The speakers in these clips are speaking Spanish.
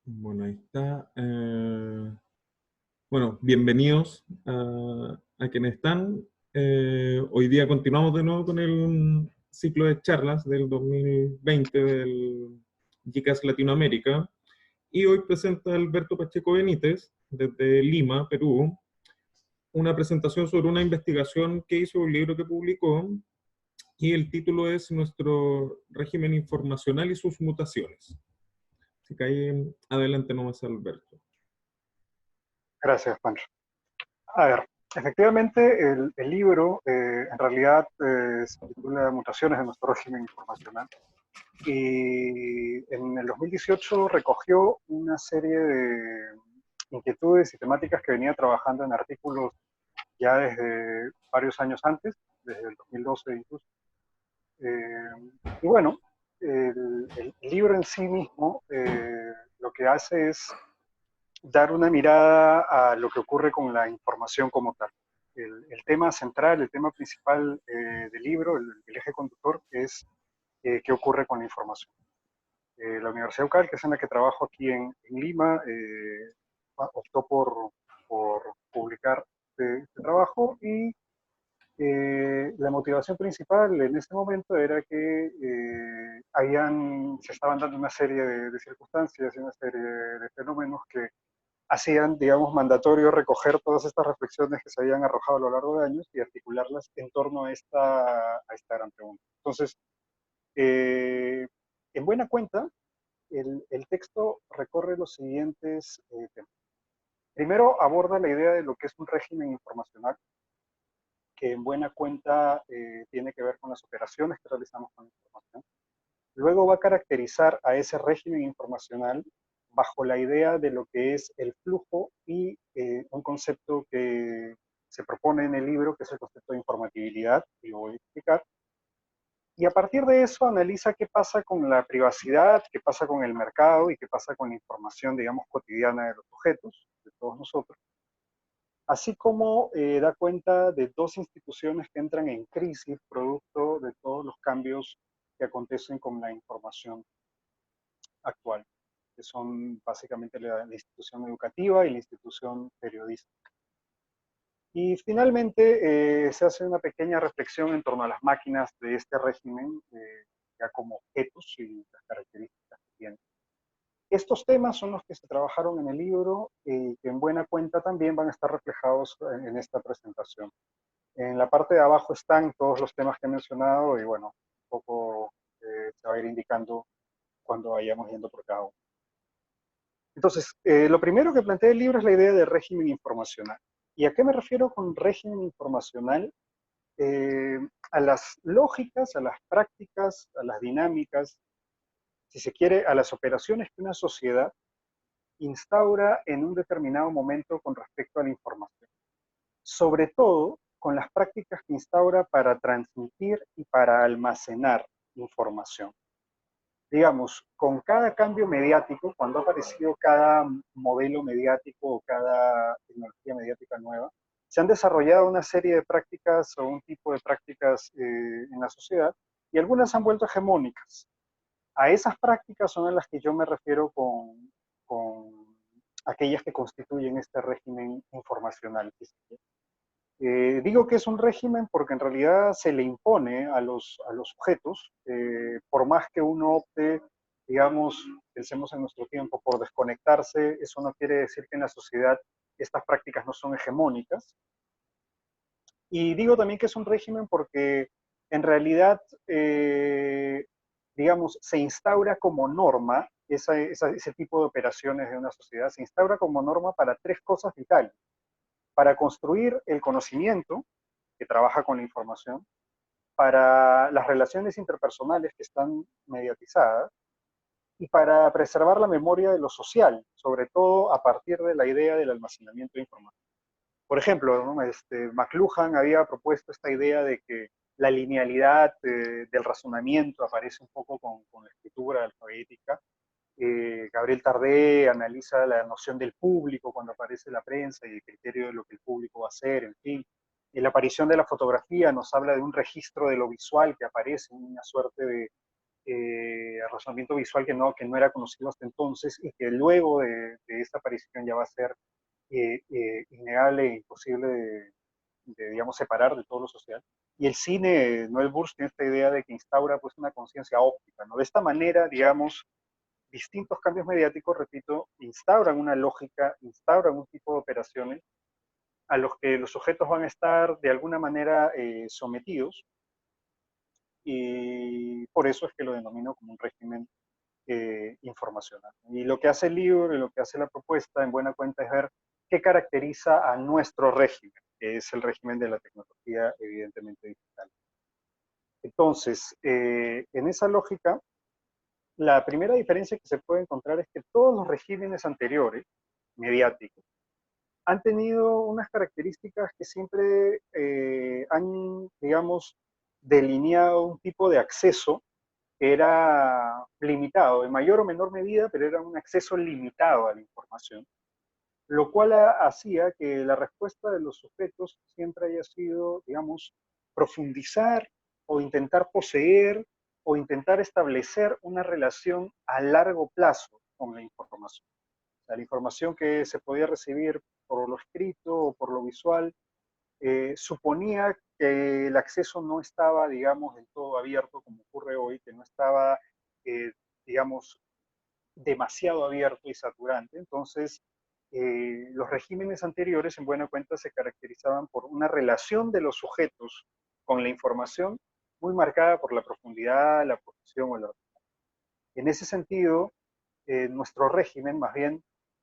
Bueno, ahí está. Bueno, bienvenidos a quienes están. Hoy día continuamos de nuevo con el ciclo de charlas del 2020 del GICAS Latinoamérica. Y hoy presenta Alberto Pacheco Benítez, desde Lima, Perú, una presentación sobre una investigación que hizo, un libro que publicó, y el título es Nuestro régimen informacional y sus mutaciones. Así que ahí adelante nomás, Alberto. Gracias, Pancho. A ver, efectivamente, el libro en realidad se titula Mutaciones de nuestro régimen informacional y en el 2018 recogió una serie de inquietudes y temáticas que venía trabajando en artículos ya desde varios años antes, desde el 2012 incluso. Y bueno, el libro en sí mismo lo que hace es dar una mirada a lo que ocurre con la información como tal. El tema central, el tema principal del libro, el eje conductor, es qué ocurre con la información. La Universidad UCAL, que es en la que trabajo aquí en Lima, optó por publicar este trabajo y la motivación principal en ese momento era que se estaban dando una serie de circunstancias y una serie de fenómenos que hacían, digamos, mandatorio recoger todas estas reflexiones que se habían arrojado a lo largo de años y articularlas en torno a esta gran pregunta. Entonces, eh, en buena cuenta, el texto recorre los siguientes temas. Primero, aborda la idea de lo que es un régimen informacional, que en buena cuenta tiene que ver con las operaciones que realizamos con la información. Luego va a caracterizar a ese régimen informacional bajo la idea de lo que es el flujo y un concepto que se propone en el libro, que es el concepto de informatividad, y lo voy a explicar. Y a partir de eso analiza qué pasa con la privacidad, qué pasa con el mercado y qué pasa con la información, digamos, cotidiana de los sujetos, de todos nosotros. Así como da cuenta de dos instituciones que entran en crisis producto de todos los cambios que acontecen con la información actual, que son básicamente la institución educativa y la institución periodística. Y finalmente se hace una pequeña reflexión en torno a las máquinas de este régimen, ya como objetos y las características que tienen. Estos temas son los que se trabajaron en el libro y que en buena cuenta también van a estar reflejados en esta presentación. En la parte de abajo están todos los temas que he mencionado y bueno, un poco se va a ir indicando cuando vayamos yendo por cada uno. Entonces, lo primero que plantea el libro es la idea de régimen informacional. ¿Y a qué me refiero con régimen informacional? Eh, a las lógicas, a las prácticas, a las dinámicas, si se quiere, a las operaciones que una sociedad instaura en un determinado momento con respecto a la información. Sobre todo con las prácticas que instaura para transmitir y para almacenar información. Digamos, con cada cambio mediático, cuando ha aparecido cada modelo mediático o cada tecnología mediática nueva, se han desarrollado una serie de prácticas o un tipo de prácticas en la sociedad y algunas han vuelto hegemónicas. A esas prácticas son a las que yo me refiero con aquellas que constituyen este régimen informacional. Digo que es un régimen porque en realidad se le impone a los sujetos, por más que uno opte, digamos, pensemos en nuestro tiempo, por desconectarse, eso no quiere decir que en la sociedad estas prácticas no son hegemónicas. Y digo también que es un régimen porque en realidad, digamos, se instaura como norma ese tipo de operaciones de una sociedad, se instaura como norma para tres cosas vitales: para construir el conocimiento, que trabaja con la información, para las relaciones interpersonales que están mediatizadas y para preservar la memoria de lo social, sobre todo a partir de la idea del almacenamiento de información. Por ejemplo, ¿no? McLuhan había propuesto esta idea de que la linealidad del razonamiento aparece un poco con la escritura alfabética. Gabriel Tardé analiza la noción del público cuando aparece la prensa y el criterio de lo que el público va a hacer, en fin. Y la aparición de la fotografía nos habla de un registro de lo visual que aparece, una suerte razonamiento visual que no era conocido hasta entonces y que luego de esta aparición ya va a ser innegable e imposible digamos, separar de todo lo social. Y el cine, Noel Burst tiene esta idea de que instaura pues una conciencia óptica, ¿no? De esta manera, digamos, distintos cambios mediáticos, repito, instauran una lógica, instauran un tipo de operaciones a los que los sujetos van a estar de alguna manera sometidos, y por eso es que lo denomino como un régimen informacional. Y lo que hace el libro y lo que hace la propuesta, en buena cuenta, es ver qué caracteriza a nuestro régimen, que es el régimen de la tecnología evidentemente digital. Entonces, en esa lógica, la primera diferencia que se puede encontrar es que todos los regímenes anteriores, mediáticos, han tenido unas características que siempre han, digamos, delineado un tipo de acceso que era limitado, en mayor o menor medida, pero era un acceso limitado a la información, lo cual hacía que la respuesta de los sujetos siempre haya sido, digamos, profundizar o intentar poseer o intentar establecer una relación a largo plazo con la información. O sea, la información que se podía recibir por lo escrito o por lo visual suponía que el acceso no estaba, digamos, del todo abierto, como ocurre hoy, que no estaba, digamos, demasiado abierto y saturante. Entonces, los regímenes anteriores, en buena cuenta, se caracterizaban por una relación de los sujetos con la información muy marcada por la profundidad, la posición o la... En ese sentido, nuestro régimen más bien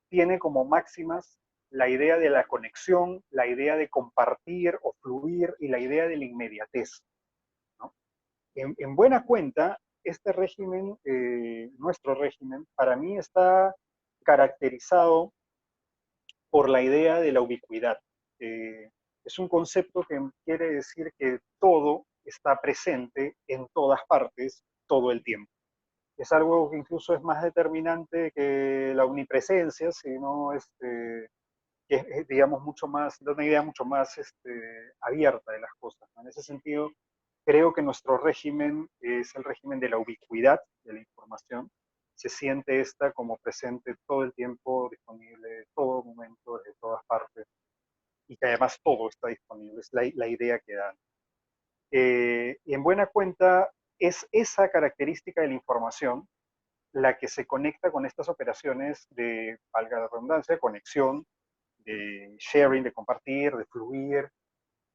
tiene como máximas la idea de la conexión, la idea de compartir o fluir y la idea de la inmediatez, ¿no? En buena cuenta, este régimen, nuestro régimen, para mí está caracterizado por la idea de la ubicuidad. Es un concepto que quiere decir que todo está presente en todas partes todo el tiempo. Es algo que incluso es más determinante que la omnipresencia, sino que es, digamos, mucho más, da una idea mucho más abierta de las cosas, ¿no? En ese sentido, creo que nuestro régimen es el régimen de la ubicuidad de la información. Se siente esta como presente todo el tiempo, disponible en todo momento, desde todas partes, y que además todo está disponible, es la idea que dan. Y en buena cuenta, es esa característica de la información la que se conecta con estas operaciones de, valga la redundancia, conexión, de sharing, de compartir, de fluir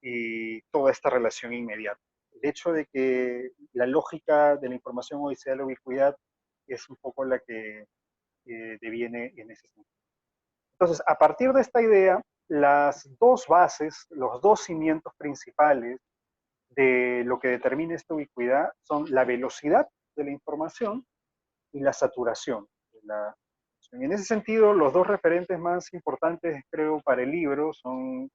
y toda esta relación inmediata. El hecho de que la lógica de la información hoy sea la ubicuidad es un poco la que deviene en ese sentido. Entonces, a partir de esta idea, las dos bases, los dos cimientos principales de lo que determina esta ubicuidad son la velocidad de la información y la saturación de la... En ese sentido, los dos referentes más importantes, creo, para el libro son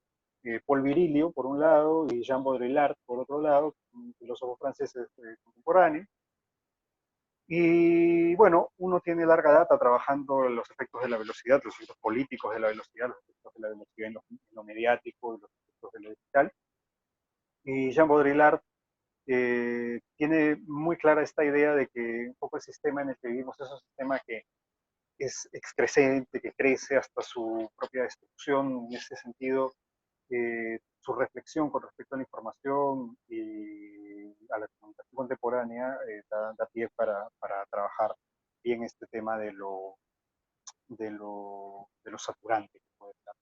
Paul Virilio, por un lado, y Jean Baudrillard, por otro lado, un filósofo francés contemporáneo. Y bueno, uno tiene larga data trabajando los efectos de la velocidad, los efectos políticos de la velocidad, los efectos de la velocidad en lo mediático y los efectos de lo digital. Y Jean Baudrillard tiene muy clara esta idea de que un poco el sistema en el que vivimos es un sistema que es excrescente, que crece hasta su propia destrucción. En ese sentido, su reflexión con respecto a la información y a la comunicación contemporánea da pie para trabajar bien este tema de lo saturante que puede estar.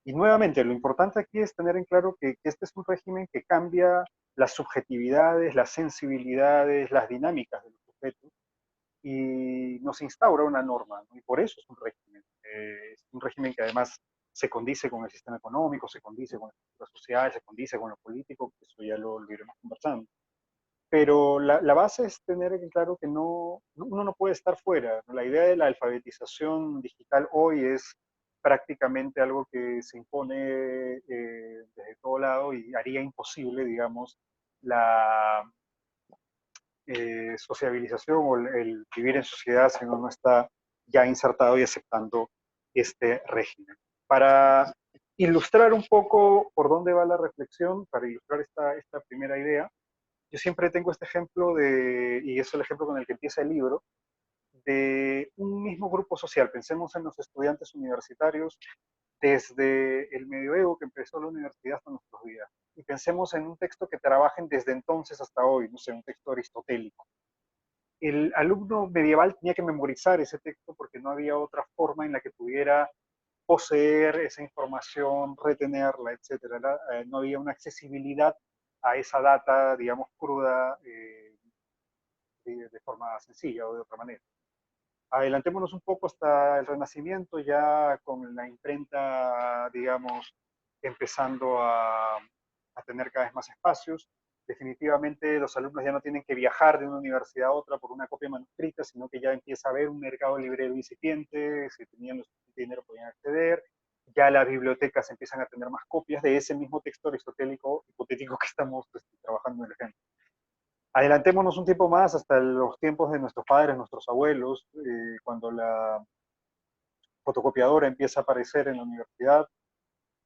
Y nuevamente, lo importante aquí es tener en claro que este es un régimen que cambia las subjetividades, las sensibilidades, las dinámicas de los sujetos, y nos instaura una norma, ¿no? Y por eso es un régimen que además se condice con el sistema económico, se condice con la estructura social, se condice con lo político, que eso ya lo iremos conversando. Pero la base es tener en claro que uno no puede estar fuera, ¿no? La idea de la alfabetización digital hoy es prácticamente algo que se impone desde todo lado y haría imposible, digamos, la sociabilización o el vivir en sociedad si uno no está ya insertado y aceptando este régimen. Para ilustrar un poco por dónde va la reflexión, para ilustrar esta primera idea, Yo siempre tengo este ejemplo y es el ejemplo con el que empieza el libro, de un mismo grupo social. Pensemos en los estudiantes universitarios desde el medioevo que empezó la universidad hasta nuestros días. Y pensemos en un texto que trabajen desde entonces hasta hoy, no sé, un texto aristotélico. El alumno medieval tenía que memorizar ese texto porque no había otra forma en la que pudiera poseer esa información, retenerla, etcétera. No había una accesibilidad a esa data, digamos, cruda, de forma sencilla o de otra manera. Adelantémonos un poco hasta el Renacimiento, ya con la imprenta, digamos, empezando a tener cada vez más espacios. Definitivamente los alumnos ya no tienen que viajar de una universidad a otra por una copia manuscrita, sino que ya empieza a haber un mercado librero incipiente, si tenían los dinero podían acceder, ya las bibliotecas empiezan a tener más copias de ese mismo texto aristotélico hipotético que estamos trabajando en el ejemplo. Adelantémonos un tiempo más hasta los tiempos de nuestros padres, nuestros abuelos, cuando la fotocopiadora empieza a aparecer en la universidad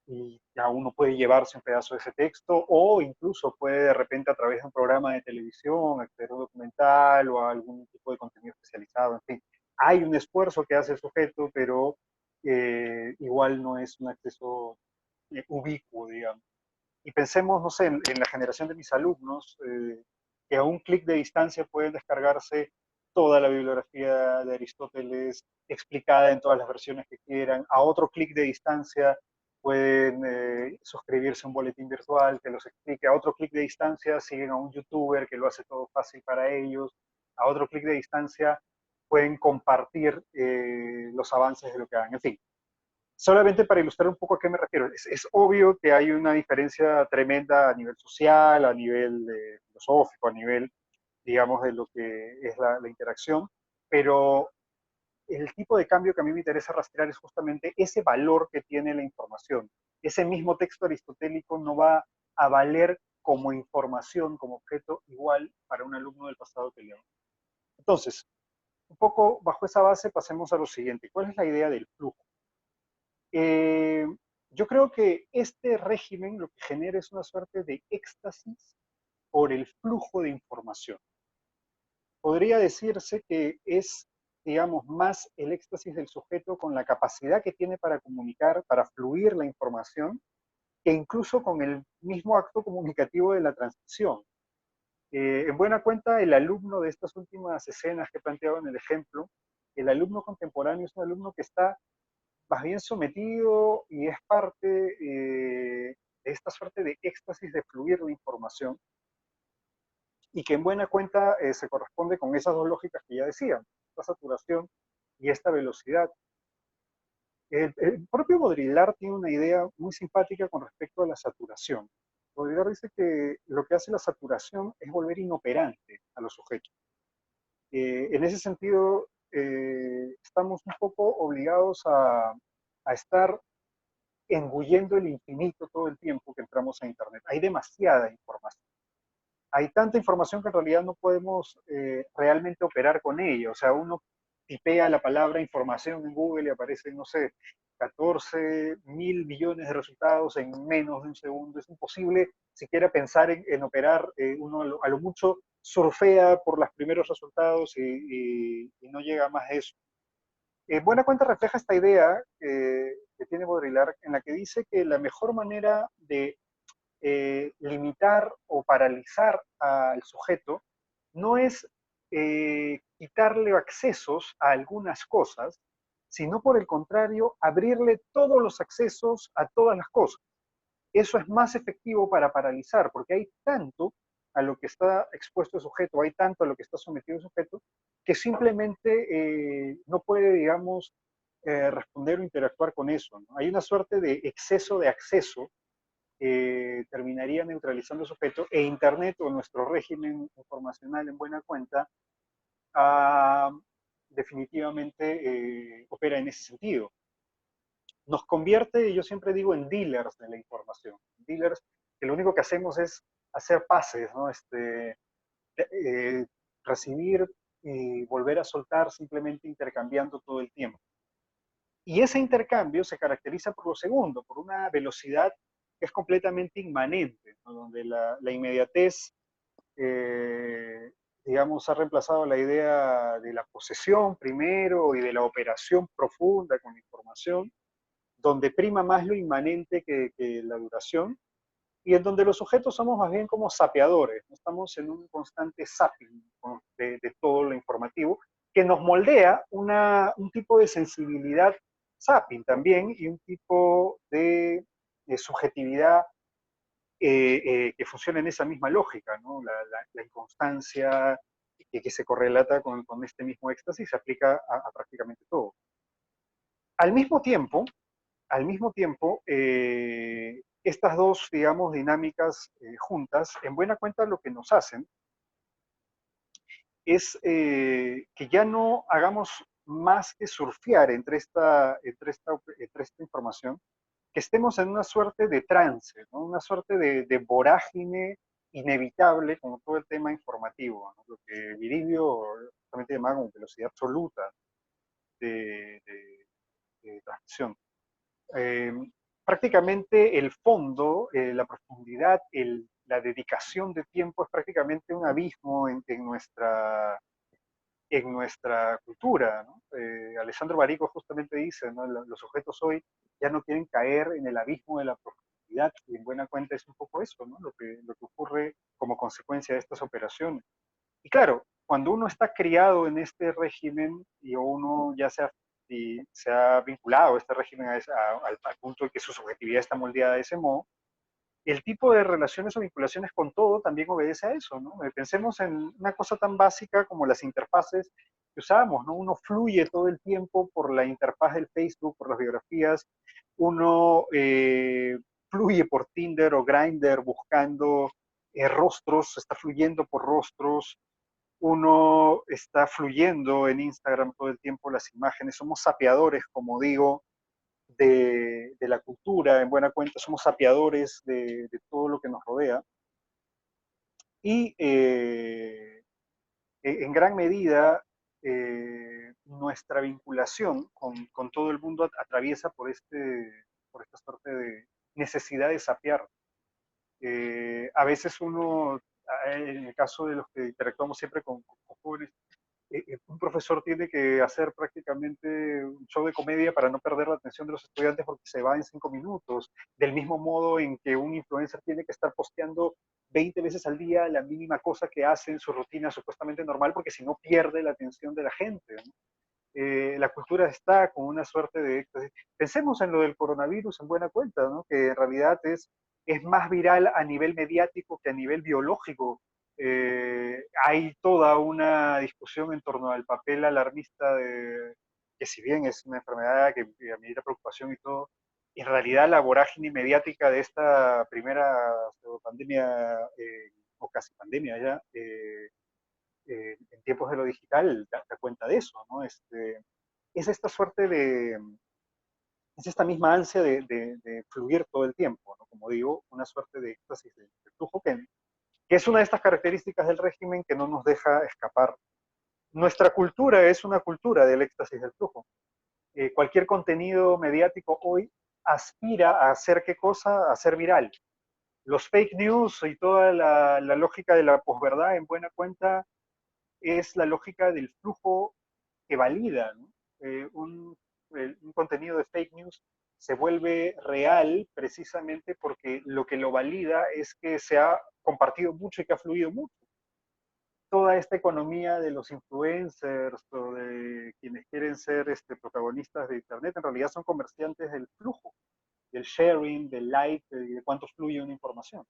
y ya uno puede llevarse un pedazo de ese texto o incluso puede de repente a través de un programa de televisión acceder a un documental o a algún tipo de contenido especializado, en fin. Hay un esfuerzo que hace el sujeto, pero igual no es un acceso ubicuo, digamos. Y pensemos, no sé, en la generación de mis alumnos, que a un clic de distancia pueden descargarse toda la bibliografía de Aristóteles explicada en todas las versiones que quieran. A otro clic de distancia pueden suscribirse a un boletín virtual que los explique. A otro clic de distancia siguen a un youtuber que lo hace todo fácil para ellos. A otro clic de distancia pueden compartir los avances de lo que hagan. En fin, solamente para ilustrar un poco a qué me refiero, es obvio que hay una diferencia tremenda a nivel social, a nivel filosófico, a nivel, digamos, de lo que es la interacción, pero el tipo de cambio que a mí me interesa rastrear es justamente ese valor que tiene la información. Ese mismo texto aristotélico no va a valer como información, como objeto igual para un alumno del pasado que León. Entonces, un poco bajo esa base pasemos a lo siguiente. ¿Cuál es la idea del flujo? Eh, yo creo que este régimen lo que genera es una suerte de éxtasis por el flujo de información. Podría decirse que es, digamos, más el éxtasis del sujeto con la capacidad que tiene para comunicar, para fluir la información, que incluso con el mismo acto comunicativo de la transmisión. En buena cuenta, el alumno de estas últimas escenas que he planteado en el ejemplo, el alumno contemporáneo es un alumno que está más bien sometido y es parte de esta suerte de éxtasis de fluir la información y que en buena cuenta se corresponde con esas dos lógicas que ya decían, esta saturación y esta velocidad. El propio Baudrillard tiene una idea muy simpática con respecto a la saturación. Baudrillard dice que lo que hace la saturación es volver inoperante a los sujetos. En ese sentido, estamos un poco obligados a estar engullendo el infinito todo el tiempo que entramos a Internet. Hay demasiada información. Hay tanta información que en realidad no podemos realmente operar con ella. O sea, uno tipea la palabra información en Google y aparecen, no sé, 14.000 millones de resultados en menos de un segundo. Es imposible siquiera pensar en operar. Uno a lo mucho surfea por los primeros resultados y no llega más a eso. Buena cuenta refleja esta idea que tiene Baudrillard, en la que dice que la mejor manera de limitar o paralizar al sujeto no es quitarle accesos a algunas cosas, sino por el contrario, abrirle todos los accesos a todas las cosas. Eso es más efectivo para paralizar, porque hay tanto a lo que está expuesto el sujeto, hay tanto a lo que está sometido el sujeto, que simplemente no puede, digamos, responder o interactuar con eso, ¿no? Hay una suerte de exceso de acceso que terminaría neutralizando el sujeto, e Internet o nuestro régimen informacional en buena cuenta ah, definitivamente opera en ese sentido. Nos convierte, yo siempre digo, en dealers de la información. Dealers que lo único que hacemos es hacer pases, ¿no? Eh, recibir y volver a soltar simplemente intercambiando todo el tiempo. Y ese intercambio se caracteriza por lo segundo, por una velocidad que es completamente inmanente, ¿no? Donde la inmediatez eh, digamos, ha reemplazado la idea de la posesión primero y de la operación profunda con la información, donde prima más lo inmanente que la duración, y en donde los sujetos somos más bien como sapeadores, ¿no? Estamos en un constante zapping de todo lo informativo, que nos moldea un tipo de sensibilidad zapping también y un tipo de subjetividad que funciona en esa misma lógica, ¿no? La inconstancia que se correlata con este mismo éxtasis se aplica a prácticamente todo. Al mismo tiempo, estas dos, digamos, dinámicas juntas, en buena cuenta lo que nos hacen es que ya no hagamos más que surfear entre esta información, que estemos en una suerte de trance, ¿no? Una suerte de vorágine inevitable con todo el tema informativo, ¿no? Lo que Viribio justamente llamaba como velocidad absoluta de, de, de transmisión. Eh, Prácticamente el fondo, la profundidad, la dedicación de tiempo es prácticamente un abismo en nuestra cultura, ¿no? Alessandro Barico justamente dice, ¿no? Los sujetos hoy ya no quieren caer en el abismo de la profundidad, y en buena cuenta es un poco eso, ¿no? Lo que ocurre como consecuencia de estas operaciones. Y claro, cuando uno está criado en este régimen y uno ya se ha vinculado a este régimen al punto de que su subjetividad está moldeada de ese modo, el tipo de relaciones o vinculaciones con todo también obedece a eso, ¿no? Pensemos en una cosa tan básica como las interfaces que usamos, ¿no? Uno fluye todo el tiempo por la interfaz del Facebook, por las biografías, uno fluye por Tinder o Grindr buscando rostros, está fluyendo por rostros, uno está fluyendo en Instagram todo el tiempo las imágenes, somos sapeadores, como digo, de la cultura, en buena cuenta, somos sapeadores de todo lo que nos rodea. Y en gran medida, nuestra vinculación con todo el mundo atraviesa por esta suerte de necesidad de sapear. A veces uno, en el caso de los que interactuamos siempre con jóvenes, un profesor tiene que hacer prácticamente un show de comedia para no perder la atención de los estudiantes porque se va en 5 minutos, del mismo modo en que un influencer tiene que estar posteando 20 veces al día la mínima cosa que hace en su rutina supuestamente normal, porque si no pierde la atención de la gente, ¿no? La cultura está con una suerte de éxtasis. Pensemos en lo del coronavirus en buena cuenta, ¿no? Que en realidad es más viral a nivel mediático que a nivel biológico. Hay toda una discusión en torno al papel alarmista que si bien es una enfermedad que amerita preocupación y todo, en realidad la vorágine mediática de esta primera pandemia, o casi pandemia ya, en tiempos de lo digital, da cuenta de eso, ¿no? Es esta suerte es esta misma ansia de fluir todo el tiempo, ¿no? Como digo, una suerte de éxtasis de flujo que es una de estas características del régimen que no nos deja escapar. Nuestra cultura es una cultura del éxtasis del flujo. Cualquier contenido mediático hoy aspira a hacer qué cosa, a ser viral. Los fake news y toda la lógica de la posverdad en buena cuenta es la lógica del flujo que valida, ¿no? Un contenido de fake news se vuelve real precisamente porque lo que lo valida es que se ha compartido mucho y que ha fluido mucho. Toda esta economía de los influencers o de quienes quieren ser protagonistas de Internet en realidad son comerciantes del flujo, del sharing, del like, de cuánto fluye una información.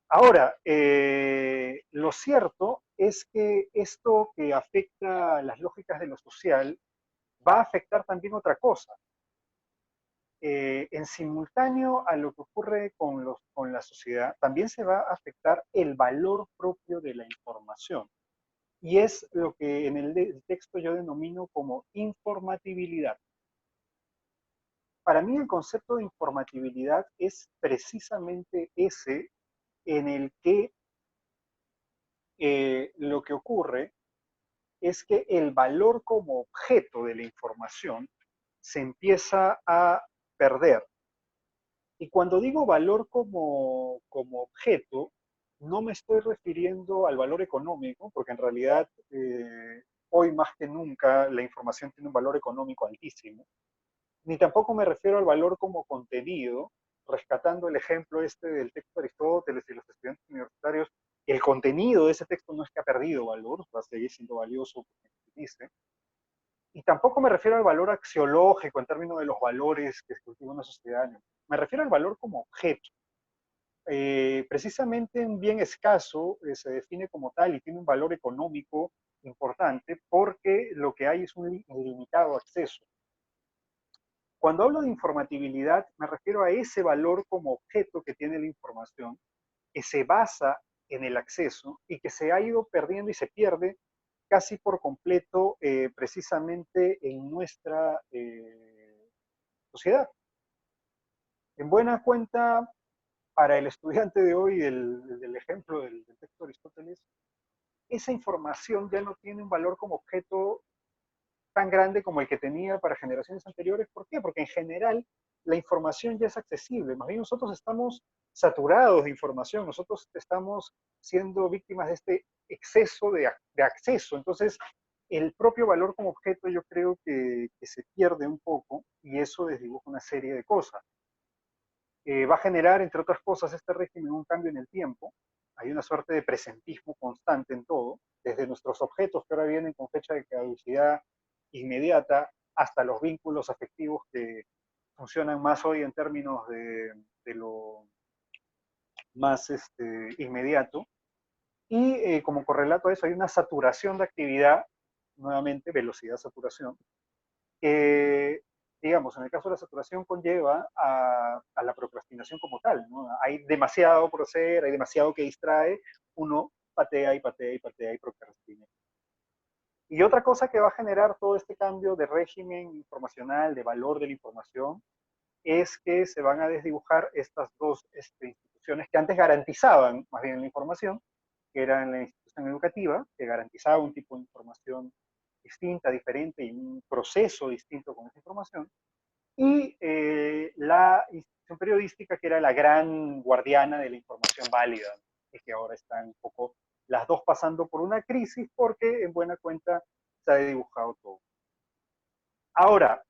Ahora, lo cierto es que esto que afecta las lógicas de lo social va a afectar también otra cosa. En simultáneo a lo que ocurre con la sociedad, también se va a afectar el valor propio de la información. Y es lo que en el texto yo denomino como informatibilidad. Para mí el concepto de informatibilidad es precisamente ese en el que lo que ocurre es que el valor como objeto de la información se empieza a perder. Y cuando digo valor como objeto, no me estoy refiriendo al valor económico, porque en realidad hoy más que nunca la información tiene un valor económico altísimo, ni tampoco me refiero al valor como contenido, rescatando el ejemplo este del texto de Aristóteles y los estudiantes universitarios. El contenido de ese texto no es que ha perdido valor, va a seguir siendo valioso, porque se dice. Y tampoco me refiero al valor axiológico en términos de los valores que cultiva una sociedad. No. Me refiero al valor como objeto. Precisamente un bien escaso se define como tal y tiene un valor económico importante porque lo que hay es un ilimitado acceso. Cuando hablo de informatibilidad, me refiero a ese valor como objeto que tiene la información, que se basa en el acceso y que se ha ido perdiendo y se pierde casi por completo precisamente en nuestra sociedad. En buena cuenta, para el estudiante de hoy del ejemplo del texto de Aristóteles, esa información ya no tiene un valor como objeto tan grande como el que tenía para generaciones anteriores. ¿Por qué? Porque en general la información ya es accesible. Más bien nosotros estamos saturados de información, nosotros estamos siendo víctimas de este exceso de acceso. Entonces, el propio valor como objeto yo creo que se pierde un poco y eso desdibuja una serie de cosas. Va a generar, entre otras cosas, este régimen un cambio en el tiempo. Hay una suerte de presentismo constante en todo, desde nuestros objetos que ahora vienen con fecha de caducidad inmediata hasta los vínculos afectivos que funcionan más hoy en términos de lo más inmediato. Y como correlato a eso hay una saturación de actividad, nuevamente velocidad saturación, que, digamos, en el caso de la saturación conlleva a la procrastinación como tal, ¿no? Hay demasiado por hacer, hay demasiado que distrae, uno patea y patea y patea y procrastina. Y otra cosa que va a generar todo este cambio de régimen informacional, de valor de la información, es que se van a desdibujar estas dos instituciones que antes garantizaban más bien la información, que eran la institución educativa, que garantizaba un tipo de información distinta, diferente y un proceso distinto con esa información, y la institución periodística, que era la gran guardiana de la información válida, y que ahora están un poco las dos pasando por una crisis porque en buena cuenta se ha dibujado todo. Ahora,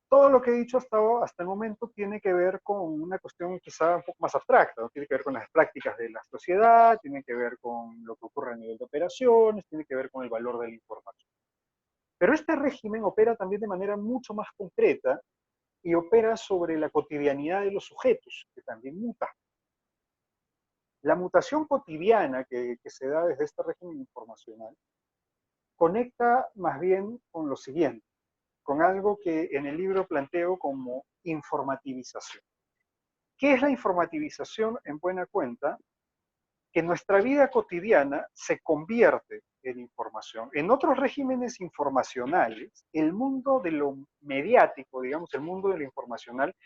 todo lo que he dicho hasta el momento tiene que ver con una cuestión quizá un poco más abstracta, ¿no? Tiene que ver con las prácticas de la sociedad, tiene que ver con lo que ocurre a nivel de operaciones, tiene que ver con el valor de la información. Pero este régimen opera también de manera mucho más concreta y opera sobre la cotidianidad de los sujetos, que también muta. La mutación cotidiana que se da desde este régimen informacional conecta más bien con lo siguiente, con algo que en el libro planteo como informativización. ¿Qué es la informativización en buena cuenta? Que nuestra vida cotidiana se convierte en información. En otros regímenes informacionales, el mundo de lo mediático, digamos, el mundo de lo informacional,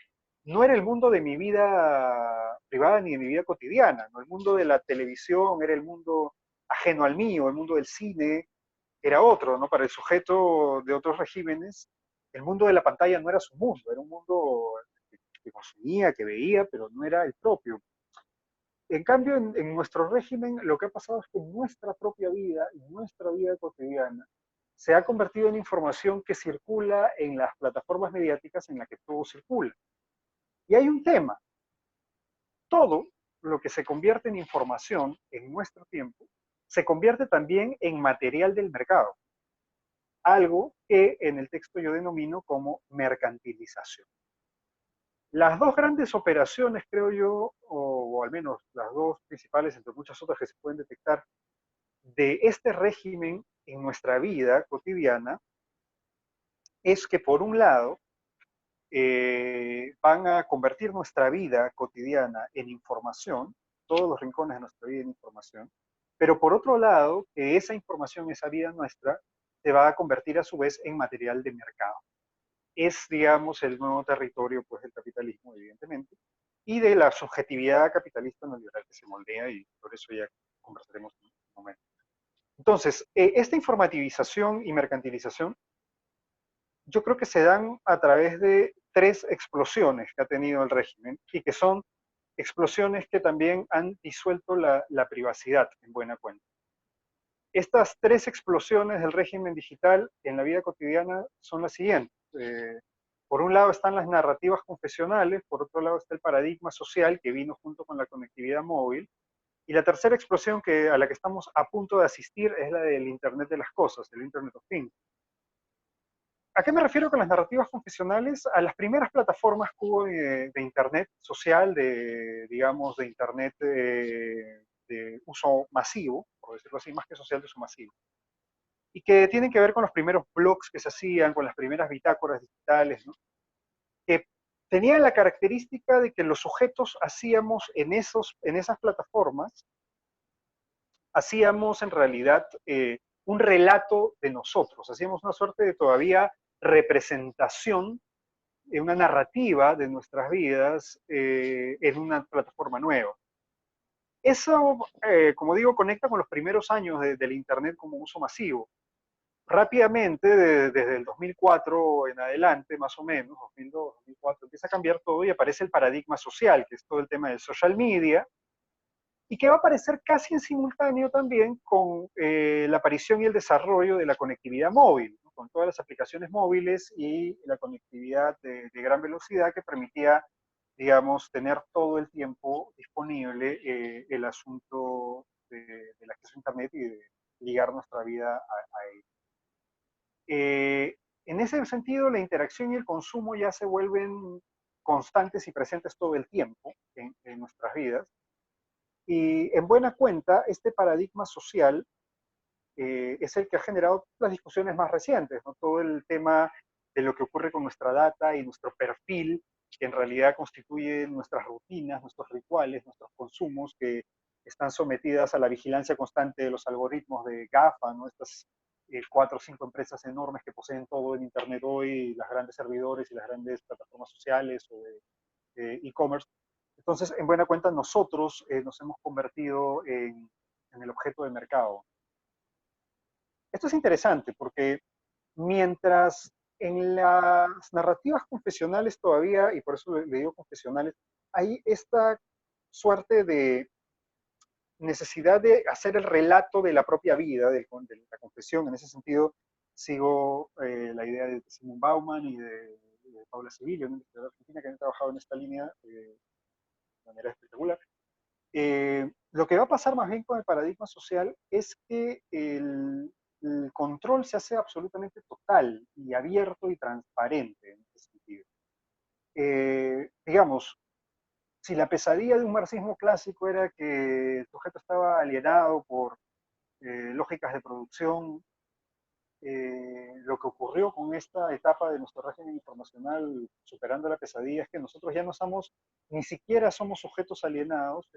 no era el mundo de mi vida privada ni de mi vida cotidiana, ¿no? El mundo de la televisión era el mundo ajeno al mío, el mundo del cine era otro, ¿no? Para el sujeto de otros regímenes, el mundo de la pantalla no era su mundo, era un mundo que consumía, que veía, pero no era el propio. En cambio, en nuestro régimen, lo que ha pasado es que nuestra propia vida y nuestra vida cotidiana se ha convertido en información que circula en las plataformas mediáticas en las que todo circula. Y hay un tema, todo lo que se convierte en información en nuestro tiempo se convierte también en material del mercado, algo que en el texto yo denomino como mercantilización. Las dos grandes operaciones, creo yo, o al menos las dos principales, entre muchas otras que se pueden detectar, de este régimen en nuestra vida cotidiana, es que por un lado van a convertir nuestra vida cotidiana en información, todos los rincones de nuestra vida en información, pero por otro lado, que esa información, esa vida nuestra, se va a convertir a su vez en material de mercado. Es, digamos, el nuevo territorio pues, del capitalismo, evidentemente, y de la subjetividad capitalista neoliberal que se moldea, y por eso ya conversaremos en un momento. Entonces, esta informativización y mercantilización, yo creo que se dan a través de tres explosiones que ha tenido el régimen y que son explosiones que también han disuelto la privacidad en buena cuenta. Estas tres explosiones del régimen digital en la vida cotidiana son las siguientes. Por un lado están las narrativas confesionales, por otro lado está el paradigma social que vino junto con la conectividad móvil, y la tercera explosión a la que estamos a punto de asistir es la del Internet de las Cosas, el Internet of Things. ¿A qué me refiero con las narrativas confesionales? A las primeras plataformas que hubo de Internet social, digamos, de Internet de uso masivo, por decirlo así, más que social, de uso masivo. Y que tienen que ver con los primeros blogs que se hacían, con las primeras bitácoras digitales, ¿no? Que tenían la característica de que los sujetos hacíamos en esas plataformas, hacíamos en realidad un relato de nosotros, hacíamos una suerte de todavía representación, una narrativa de nuestras vidas en una plataforma nueva. Eso, como digo, conecta con los primeros años del Internet como uso masivo. Rápidamente, desde el 2004 en adelante, más o menos, 2002, 2004, empieza a cambiar todo y aparece el paradigma social, que es todo el tema del social media, y que va a aparecer casi en simultáneo también con la aparición y el desarrollo de la conectividad móvil, ¿no? Con todas las aplicaciones móviles y la conectividad de gran velocidad que permitía, digamos, tener todo el tiempo disponible el asunto del acceso a Internet y de ligar nuestra vida a él. En ese sentido, la interacción y el consumo ya se vuelven constantes y presentes todo el tiempo en nuestras vidas. Y en buena cuenta, este paradigma social es el que ha generado las discusiones más recientes, ¿no? Todo el tema de lo que ocurre con nuestra data y nuestro perfil, que en realidad constituye nuestras rutinas, nuestros rituales, nuestros consumos, que están sometidas a la vigilancia constante de los algoritmos de GAFA, ¿no? Estas 4 o 5 empresas enormes que poseen todo en Internet hoy, las grandes servidores y las grandes plataformas sociales o de e-commerce. Entonces, en buena cuenta, nosotros nos hemos convertido en el objeto de mercado. Esto es interesante porque mientras en las narrativas confesionales todavía, y por eso le digo confesionales, hay esta suerte de necesidad de hacer el relato de la propia vida, de la confesión. En ese sentido, sigo la idea de Simón Bauman y de Paula Sevillo, una investigadora argentina que han trabajado en esta línea de manera espectacular. Lo que va a pasar más bien con el paradigma social es que el control se hace absolutamente total y abierto y transparente en ese sentido. Digamos, si la pesadilla de un marxismo clásico era que el sujeto estaba alienado por lógicas de producción, lo que ocurrió con esta etapa de nuestro régimen informacional superando la pesadilla es que nosotros ya no somos, ni siquiera somos sujetos alienados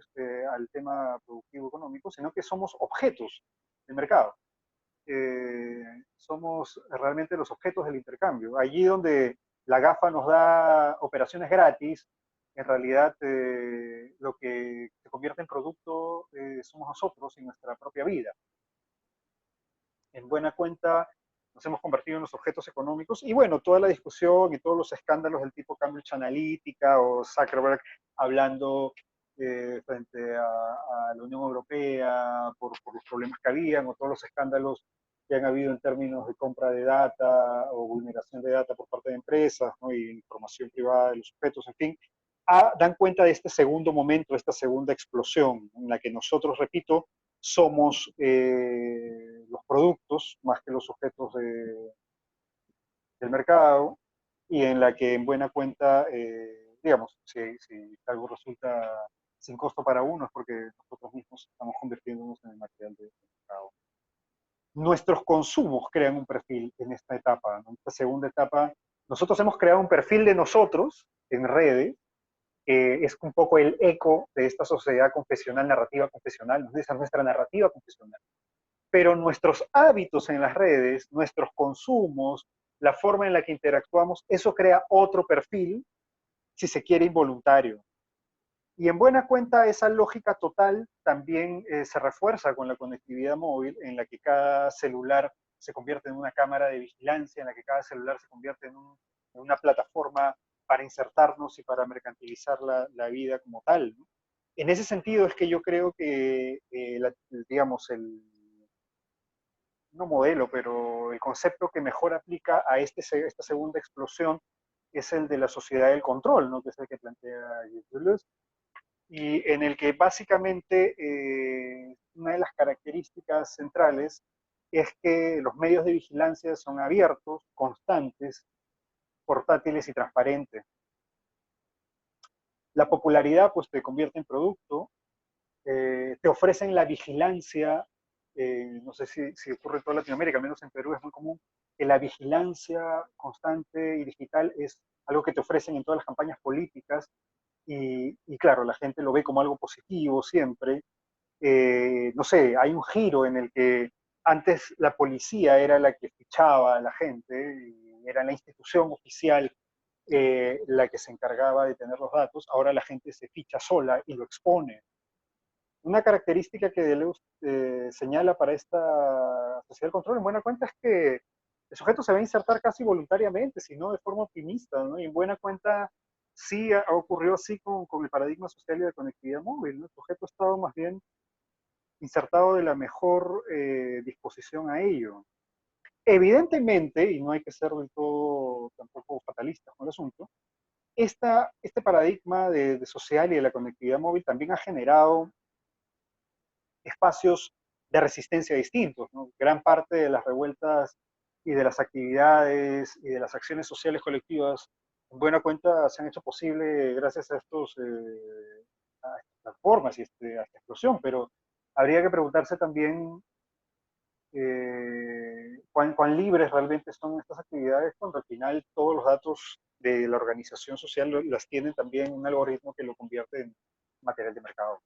al tema productivo económico, sino que somos objetos del mercado. Somos realmente los objetos del intercambio. Allí donde la GAFA nos da operaciones gratis, en realidad lo que se convierte en producto somos nosotros y nuestra propia vida. En buena cuenta nos hemos convertido en los objetos económicos y bueno, toda la discusión y todos los escándalos del tipo Cambridge Analytica o Zuckerberg hablando frente a la Unión Europea por los problemas que habían o todos los escándalos que han habido en términos de compra de data o vulneración de data por parte de empresas, ¿no? Y información privada de los sujetos, en fin, dan cuenta de este segundo momento, de esta segunda explosión en la que nosotros, repito, somos los productos más que los sujetos del mercado y en la que en buena cuenta, digamos, si algo resulta sin costo para uno es porque nosotros mismos estamos convirtiéndonos en el material del mercado. Nuestros consumos crean un perfil en esta etapa, ¿no? En esta segunda etapa, nosotros hemos creado un perfil de nosotros en redes, es un poco el eco de esta sociedad confesional, narrativa confesional, esa es nuestra narrativa confesional. Pero nuestros hábitos en las redes, nuestros consumos, la forma en la que interactuamos, eso crea otro perfil, si se quiere, involuntario. Y en buena cuenta esa lógica total también se refuerza con la conectividad móvil, en la que cada celular se convierte en una cámara de vigilancia, en la que cada celular se convierte en una plataforma para insertarnos y para mercantilizar la vida como tal, ¿no? En ese sentido es que yo creo que, digamos, no modelo, pero el concepto que mejor aplica a esta segunda explosión es el de la sociedad del control, ¿no? Que es el que plantea Deleuze, y en el que básicamente una de las características centrales es que los medios de vigilancia son abiertos, constantes, portátiles y transparentes. La popularidad pues te convierte en producto, te ofrecen la vigilancia, no sé si ocurre en toda Latinoamérica, al menos en Perú es muy común, que la vigilancia constante y digital es algo que te ofrecen en todas las campañas políticas y claro, la gente lo ve como algo positivo siempre. No sé, hay un giro en el que antes la policía era la que fichaba a la gente y era la institución oficial la que se encargaba de tener los datos, ahora la gente se ficha sola y lo expone. Una característica que Deleuze señala para esta sociedad del control, en buena cuenta, es que el sujeto se va a insertar casi voluntariamente, sino de forma optimista, ¿no? Y en buena cuenta sí ha ocurrido así con el paradigma social y de conectividad móvil, ¿no? El sujeto ha estado más bien insertado de la mejor disposición a ello. Evidentemente, y no hay que ser del todo tampoco fatalistas con el asunto, este paradigma de social y de la conectividad móvil también ha generado espacios de resistencia distintos, ¿no? Gran parte de las revueltas y de las actividades y de las acciones sociales colectivas, en buena cuenta, se han hecho posible gracias a a estas plataformas y a esta explosión, pero habría que preguntarse también cuán libres realmente son estas actividades cuando al final todos los datos de la organización social las tiene también un algoritmo que lo convierte en material de mercado.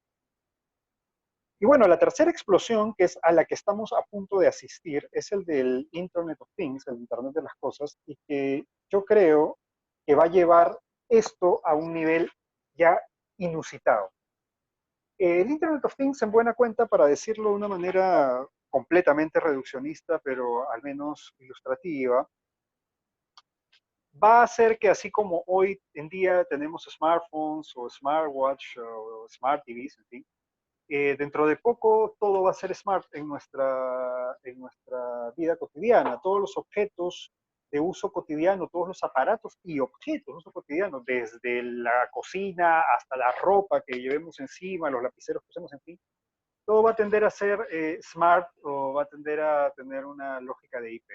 Y bueno, la tercera explosión, que es a la que estamos a punto de asistir, es el del Internet of Things, el Internet de las cosas, y que yo creo que va a llevar esto a un nivel ya inusitado. El Internet of Things, en buena cuenta, para decirlo de una manera completamente reduccionista, pero al menos ilustrativa, va a hacer que así como hoy en día tenemos smartphones o smartwatch o smart TVs, en fin, dentro de poco todo va a ser smart en nuestra vida cotidiana. Todos los objetos de uso cotidiano, todos los aparatos y objetos de uso cotidiano, desde la cocina hasta la ropa que llevemos encima, los lapiceros que usemos, en fin, todo va a tender a ser smart o va a tender a tener una lógica de IP.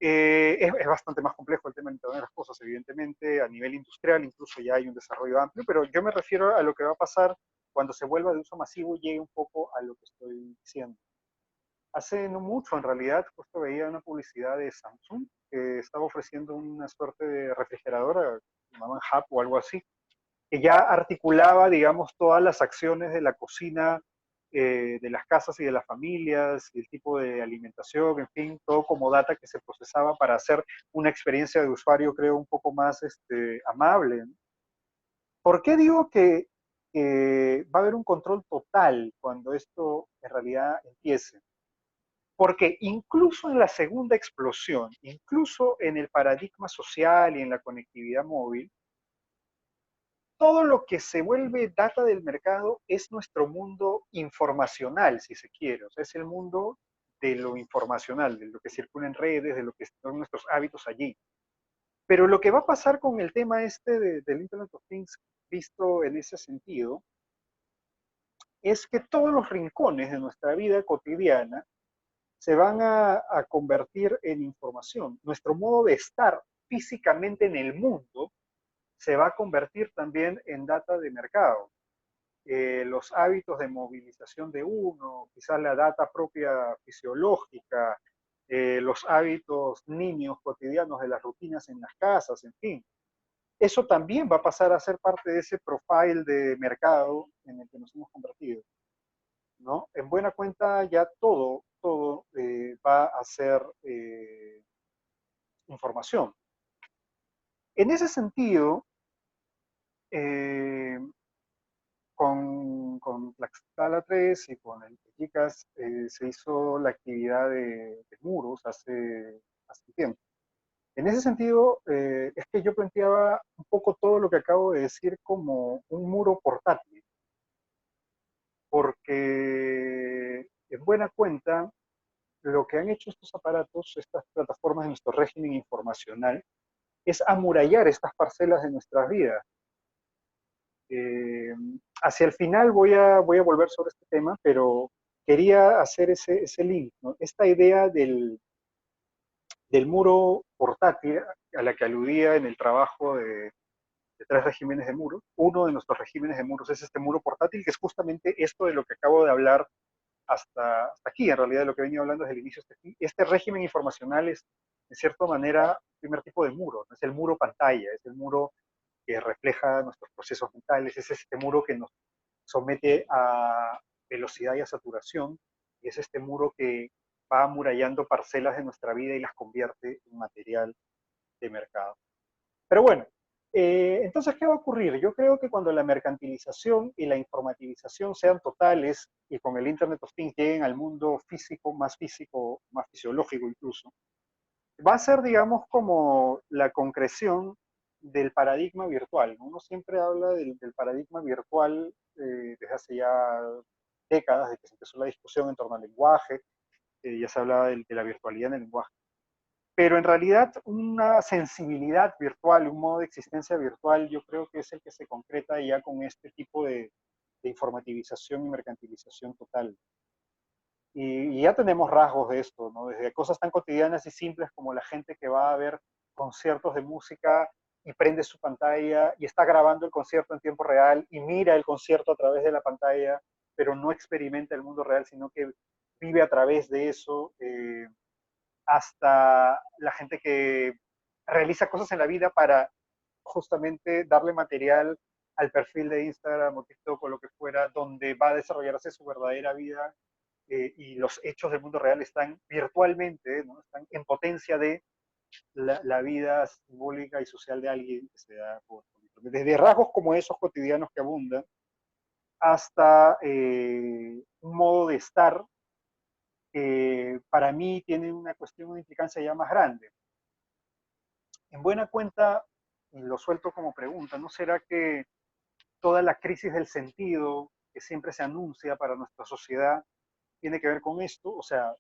Es bastante más complejo el tema del Internet de las cosas, evidentemente, a nivel industrial incluso ya hay un desarrollo amplio, pero yo me refiero a lo que va a pasar cuando se vuelva de uso masivo y llegue un poco a lo que estoy diciendo. Hace no mucho, en realidad, justo veía una publicidad de Samsung que estaba ofreciendo una suerte de refrigeradora, llamaban Hub o algo así, que ya articulaba, digamos, todas las acciones de la cocina, de las casas y de las familias, y el tipo de alimentación, en fin, todo como data que se procesaba para hacer una experiencia de usuario, creo, un poco más amable, ¿no? ¿Por qué digo que va a haber un control total cuando esto en realidad empiece? Porque incluso en la segunda explosión, incluso en el paradigma social y en la conectividad móvil, todo lo que se vuelve data del mercado es nuestro mundo informacional, si se quiere. O sea, es el mundo de lo informacional, de lo que circula en redes, de lo que son nuestros hábitos allí. Pero lo que va a pasar con el tema del Internet of Things visto en ese sentido es que todos los rincones de nuestra vida cotidiana se van a convertir en información. Nuestro modo de estar físicamente en el mundo se va a convertir también en data de mercado. Los hábitos de movilización de uno, quizás la data propia fisiológica, los hábitos niños cotidianos de las rutinas en las casas, en fin. Eso también va a pasar a ser parte de ese profile de mercado en el que nos hemos convertido, ¿no? En buena cuenta ya todo va a ser información. En ese sentido, eh, con Tlaxcala 3 y con el Chicas se hizo la actividad de muros hace tiempo. En ese sentido, es que yo planteaba un poco todo lo que acabo de decir como un muro portátil. porque en buena cuenta lo que han hecho estos aparatos, estas plataformas de nuestro régimen informacional, es amurallar estas parcelas de nuestras vidas. Eh, Hacia el final voy a volver sobre este tema, pero quería hacer ese link, ¿no? Esta idea del muro portátil a la que aludía en el trabajo de tres regímenes de muros. Uno de nuestros regímenes de muros es este muro portátil, que es justamente esto de lo que acabo de hablar hasta aquí. En realidad, de lo que he venido hablando desde el inicio hasta aquí. Este régimen informacional es, de cierta manera, el primer tipo de muro, ¿no? Es el muro pantalla, es el muro que refleja nuestros procesos mentales, es este muro que nos somete a velocidad y a saturación, y es este muro que va amurallando parcelas de nuestra vida y las convierte en material de mercado. Pero bueno, entonces, ¿qué va a ocurrir? Yo creo que cuando la mercantilización y la informativización sean totales y con el Internet of Things lleguen al mundo físico, más fisiológico incluso, va a ser, digamos, como la concreción del paradigma virtual, ¿no? Uno siempre habla del paradigma virtual desde hace ya décadas, de que se empezó la discusión en torno al lenguaje, ya se hablaba de la virtualidad en el lenguaje, pero en realidad una sensibilidad virtual, un modo de existencia virtual, yo creo que es el que se concreta ya con este tipo de informativización y mercantilización total. Y ya tenemos rasgos de esto, ¿no? Desde cosas tan cotidianas y simples como la gente que va a ver conciertos de música y prende su pantalla y está grabando el concierto en tiempo real y mira el concierto a través de la pantalla, pero no experimenta el mundo real, sino que vive a través de eso, hasta la gente que realiza cosas en la vida para justamente darle material al perfil de Instagram o TikTok o lo que fuera, donde va a desarrollarse su verdadera vida, y los hechos del mundo real están virtualmente, ¿no? Están en potencia de la vida simbólica y social de alguien que se da por Internet. Desde rasgos como esos cotidianos que abundan, hasta un modo de estar que para mí tiene una cuestión, una implicancia ya más grande. En buena cuenta, y lo suelto como pregunta, ¿no será que toda la crisis del sentido que siempre se anuncia para nuestra sociedad tiene que ver con esto? O sea,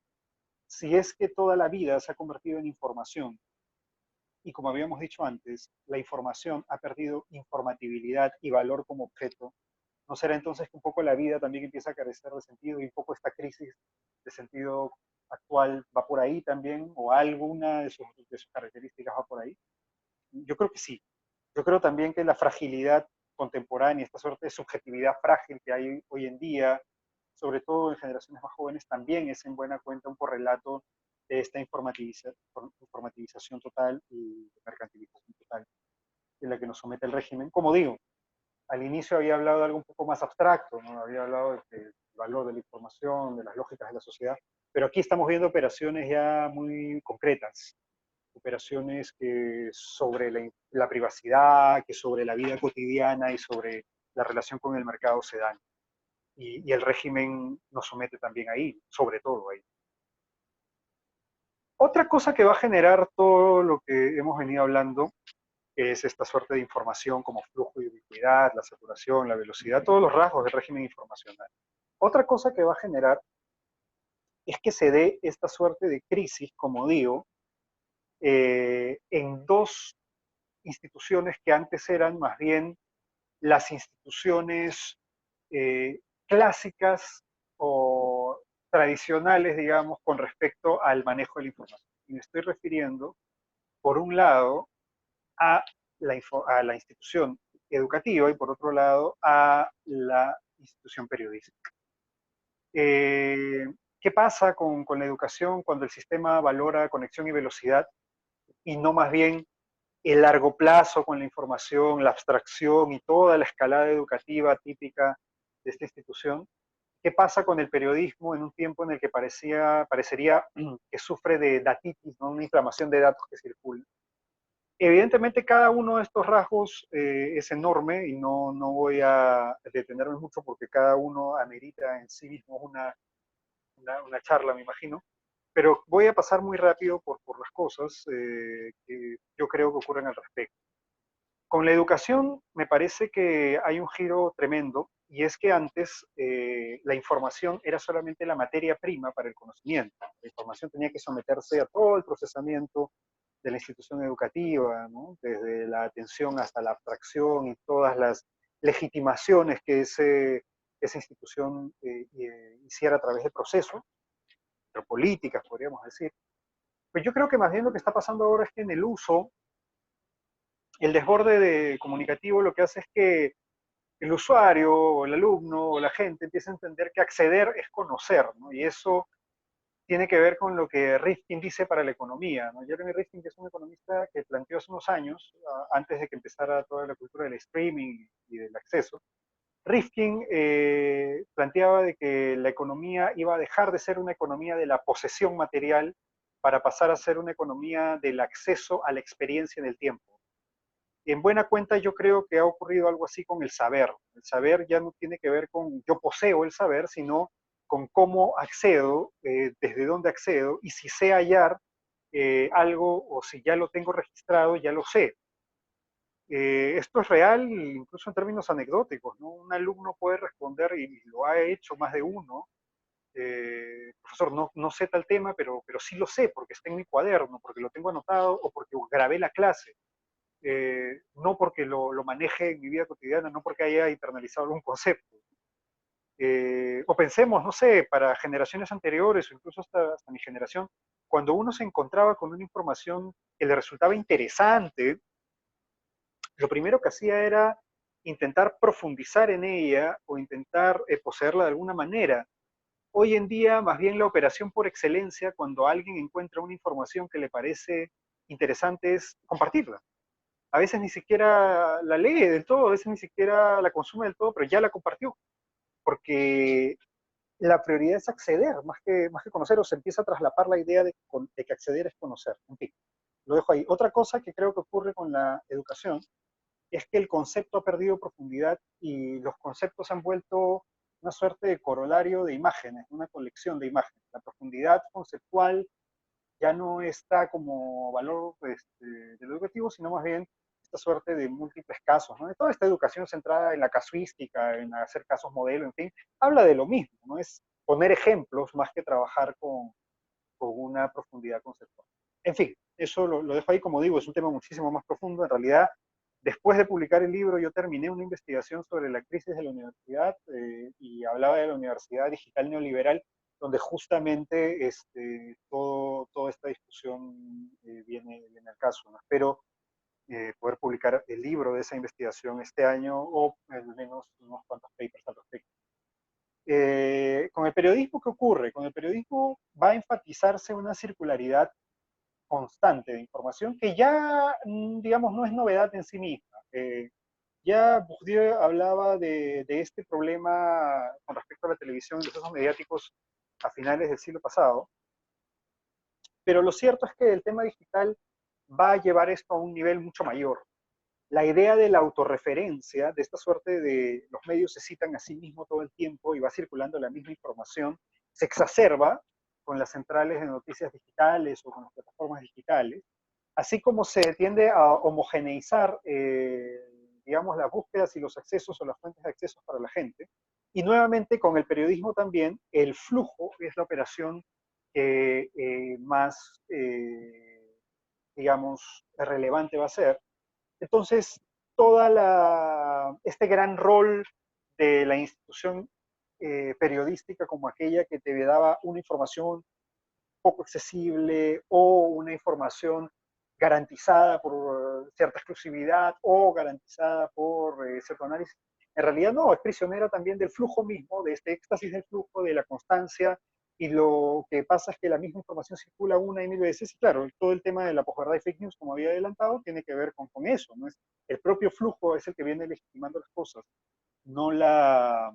si es que toda la vida se ha convertido en información, y como habíamos dicho antes, la información ha perdido informatividad y valor como objeto, ¿no será entonces que un poco la vida también empieza a carecer de sentido y un poco esta crisis de sentido actual va por ahí también, o alguna de sus características va por ahí? Yo creo que sí. Yo creo también que la fragilidad contemporánea, esta suerte de subjetividad frágil que hay hoy en día, sobre todo en generaciones más jóvenes, también es en buena cuenta un correlato de esta informativización total y mercantilización total en la que nos somete el régimen. Como digo, al inicio había hablado de algo un poco más abstracto, ¿no? Había hablado del valor de la información, de las lógicas de la sociedad, pero aquí estamos viendo operaciones ya muy concretas, operaciones que sobre la privacidad, que sobre la vida cotidiana y sobre la relación con el mercado se dan. Y el régimen nos somete también ahí, sobre todo ahí. Otra cosa que va a generar todo lo que hemos venido hablando es esta suerte de información como flujo y ubicuidad, la saturación, la velocidad, todos los rasgos del régimen informacional. Otra cosa que va a generar es que se dé esta suerte de crisis, como digo, en dos instituciones que antes eran más bien las instituciones clásicas o tradicionales, digamos, con respecto al manejo de la información. Y me estoy refiriendo, por un lado, a a la institución educativa y por otro lado a la institución periodística. Eh, ¿Qué pasa con la educación cuando el sistema valora conexión y velocidad y no más bien el largo plazo con la información, la abstracción y toda la escalada educativa típica de esta institución? ¿Qué pasa con el periodismo en un tiempo en el que parecería que sufre de datitis, ¿no? Una inflamación de datos que circula? Evidentemente cada uno de estos rasgos es enorme y no voy a detenerme mucho porque cada uno amerita en sí mismo una charla, me imagino, pero voy a pasar muy rápido por las cosas que yo creo que ocurren al respecto. Con la educación me parece que hay un giro tremendo y es que antes la información era solamente la materia prima para el conocimiento. La información tenía que someterse a todo el procesamiento de la institución educativa, ¿no? Desde la atención hasta la abstracción y todas las legitimaciones que esa institución hiciera a través de procesos, pero políticas, podríamos decir. Pues yo creo que más bien lo que está pasando ahora es que en el uso, el desborde comunicativo lo que hace es que el usuario o el alumno o la gente empieza a entender que acceder es conocer, ¿no? Y eso tiene que ver con lo que Rifkin dice para la economía, ¿no? Jeremy Rifkin, que es un economista que planteó hace unos años, antes de que empezara toda la cultura del streaming y del acceso, Rifkin planteaba de que la economía iba a dejar de ser una economía de la posesión material para pasar a ser una economía del acceso a la experiencia en el tiempo. En buena cuenta yo creo que ha ocurrido algo así con el saber. El saber ya no tiene que ver con yo poseo el saber, sino con cómo accedo, desde dónde accedo, y si sé hallar algo o si ya lo tengo registrado, ya lo sé. Esto es real incluso en términos anecdóticos, ¿no? Un alumno puede responder, y lo ha hecho más de uno, profesor, no sé tal tema, pero sí lo sé porque está en mi cuaderno, porque lo tengo anotado o porque grabé la clase. No porque lo maneje en mi vida cotidiana, no porque haya internalizado algún concepto. O pensemos, no sé, para generaciones anteriores o incluso hasta mi generación, cuando uno se encontraba con una información que le resultaba interesante, lo primero que hacía era intentar profundizar en ella o intentar poseerla de alguna manera. Hoy en día, más bien la operación por excelencia, cuando alguien encuentra una información que le parece interesante, es compartirla. A veces ni siquiera la lee del todo, a veces ni siquiera la consume del todo, pero ya la compartió, porque la prioridad es acceder, más que conocer, o se empieza a traslapar la idea de que acceder es conocer. En fin, lo dejo ahí. Otra cosa que creo que ocurre con la educación es que el concepto ha perdido profundidad y los conceptos se han vuelto una suerte de corolario de imágenes, una colección de imágenes. La profundidad conceptual ya no está como valor del educativo, sino más bien esta suerte de múltiples casos, ¿no? De toda esta educación centrada en la casuística, en hacer casos modelo, en fin, habla de lo mismo, ¿no? Es poner ejemplos más que trabajar con una profundidad conceptual. En fin, eso lo dejo ahí, como digo, es un tema muchísimo más profundo. En realidad, después de publicar el libro, yo terminé una investigación sobre la crisis de la universidad y hablaba de la universidad digital neoliberal, donde justamente toda esta discusión viene al caso, ¿no? Espero poder publicar el libro de esa investigación este año o al menos unos cuantos papers al respecto. Con el periodismo, ¿qué ocurre? Con el periodismo va a enfatizarse una circularidad constante de información que ya, digamos, no es novedad en sí misma. Ya Bourdieu hablaba de este problema con respecto a la televisión y los usos mediáticos a finales del siglo pasado, pero lo cierto es que el tema digital va a llevar esto a un nivel mucho mayor. La idea de la autorreferencia, de esta suerte de los medios se citan a sí mismos todo el tiempo y va circulando la misma información, se exacerba con las centrales de noticias digitales o con las plataformas digitales, así como se tiende a homogeneizar, digamos, las búsquedas y los accesos o las fuentes de accesos para la gente. Y nuevamente con el periodismo también, el flujo es la operación que más, digamos, relevante va a ser. Entonces, este gran rol de la institución periodística como aquella que te daba una información poco accesible o una información garantizada por cierta exclusividad o garantizada por cierto análisis, en realidad no, es prisionera también del flujo mismo, de este éxtasis del flujo, de la constancia, y lo que pasa es que la misma información circula una y mil veces, y claro, todo el tema de la posverdad y fake news, como había adelantado, tiene que ver con eso, ¿no? El propio flujo es el que viene legitimando las cosas, no la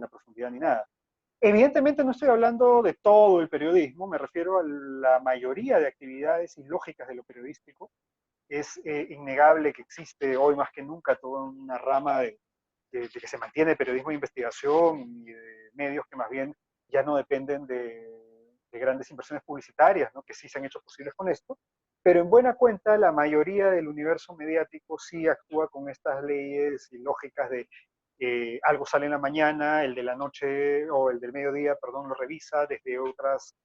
profundidad ni nada. Evidentemente no estoy hablando de todo el periodismo, me refiero a la mayoría de actividades y lógicas de lo periodístico. Es innegable que existe hoy más que nunca toda una rama de que se mantiene el periodismo de investigación y de medios que más bien ya no dependen de grandes inversiones publicitarias, ¿no? Que sí se han hecho posibles con esto, pero en buena cuenta la mayoría del universo mediático sí actúa con estas leyes y lógicas de algo sale en la mañana, el de la noche o el del mediodía, perdón, lo revisa desde otras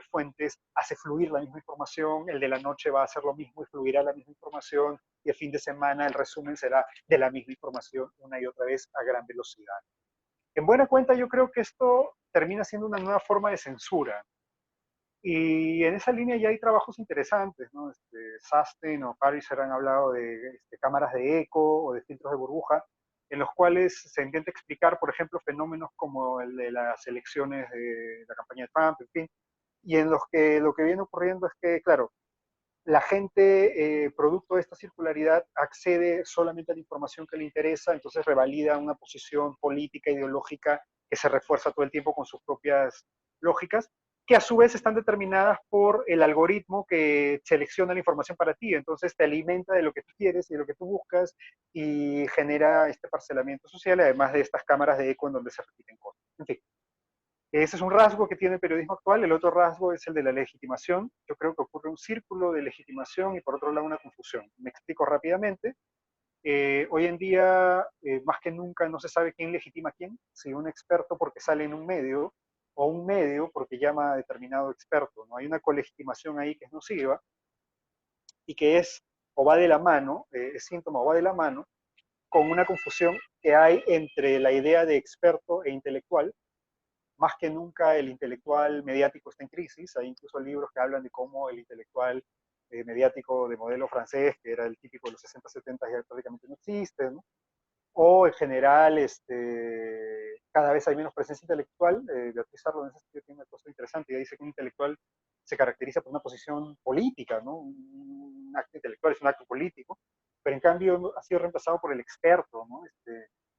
fuentes, hace fluir la misma información, el de la noche va a hacer lo mismo y fluirá la misma información, y el fin de semana el resumen será de la misma información una y otra vez a gran velocidad. En buena cuenta, yo creo que esto termina siendo una nueva forma de censura. Y en esa línea ya hay trabajos interesantes, ¿no? Susten o Pariser han hablado de cámaras de eco o de filtros de burbuja, en los cuales se intenta explicar, por ejemplo, fenómenos como el de las elecciones de la campaña de Trump, en fin, y en los que lo que viene ocurriendo es que, claro, la gente, producto de esta circularidad, accede solamente a la información que le interesa, entonces revalida una posición política, ideológica, que se refuerza todo el tiempo con sus propias lógicas, que a su vez están determinadas por el algoritmo que selecciona la información para ti. Entonces te alimenta de lo que tú quieres y de lo que tú buscas y genera este parcelamiento social, además de estas cámaras de eco en donde se repiten cosas. En fin, ese es un rasgo que tiene el periodismo actual. El otro rasgo es el de la legitimación. Yo creo que ocurre un círculo de legitimación y por otro lado una confusión. Me explico rápidamente. Hoy en día, más que nunca, no se sabe quién legitima a quién. Si un experto porque sale en un medio o un medio porque llama a determinado experto. ¿No? Hay una colegitimación ahí que es nociva y que es o va de la mano, es síntoma o va de la mano, con una confusión que hay entre la idea de experto e intelectual. Más que nunca el intelectual mediático está en crisis. Hay incluso libros que hablan de cómo el intelectual mediático de modelo francés, que era el típico de los 60, 70, ya prácticamente no existe, ¿no? O en general, cada vez hay menos presencia intelectual. Beatriz Arlo en ese sentido tiene una cosa interesante. Ella dice que un intelectual se caracteriza por una posición política, ¿no? Un acto intelectual es un acto político, pero en cambio ha sido reemplazado por el experto, ¿no?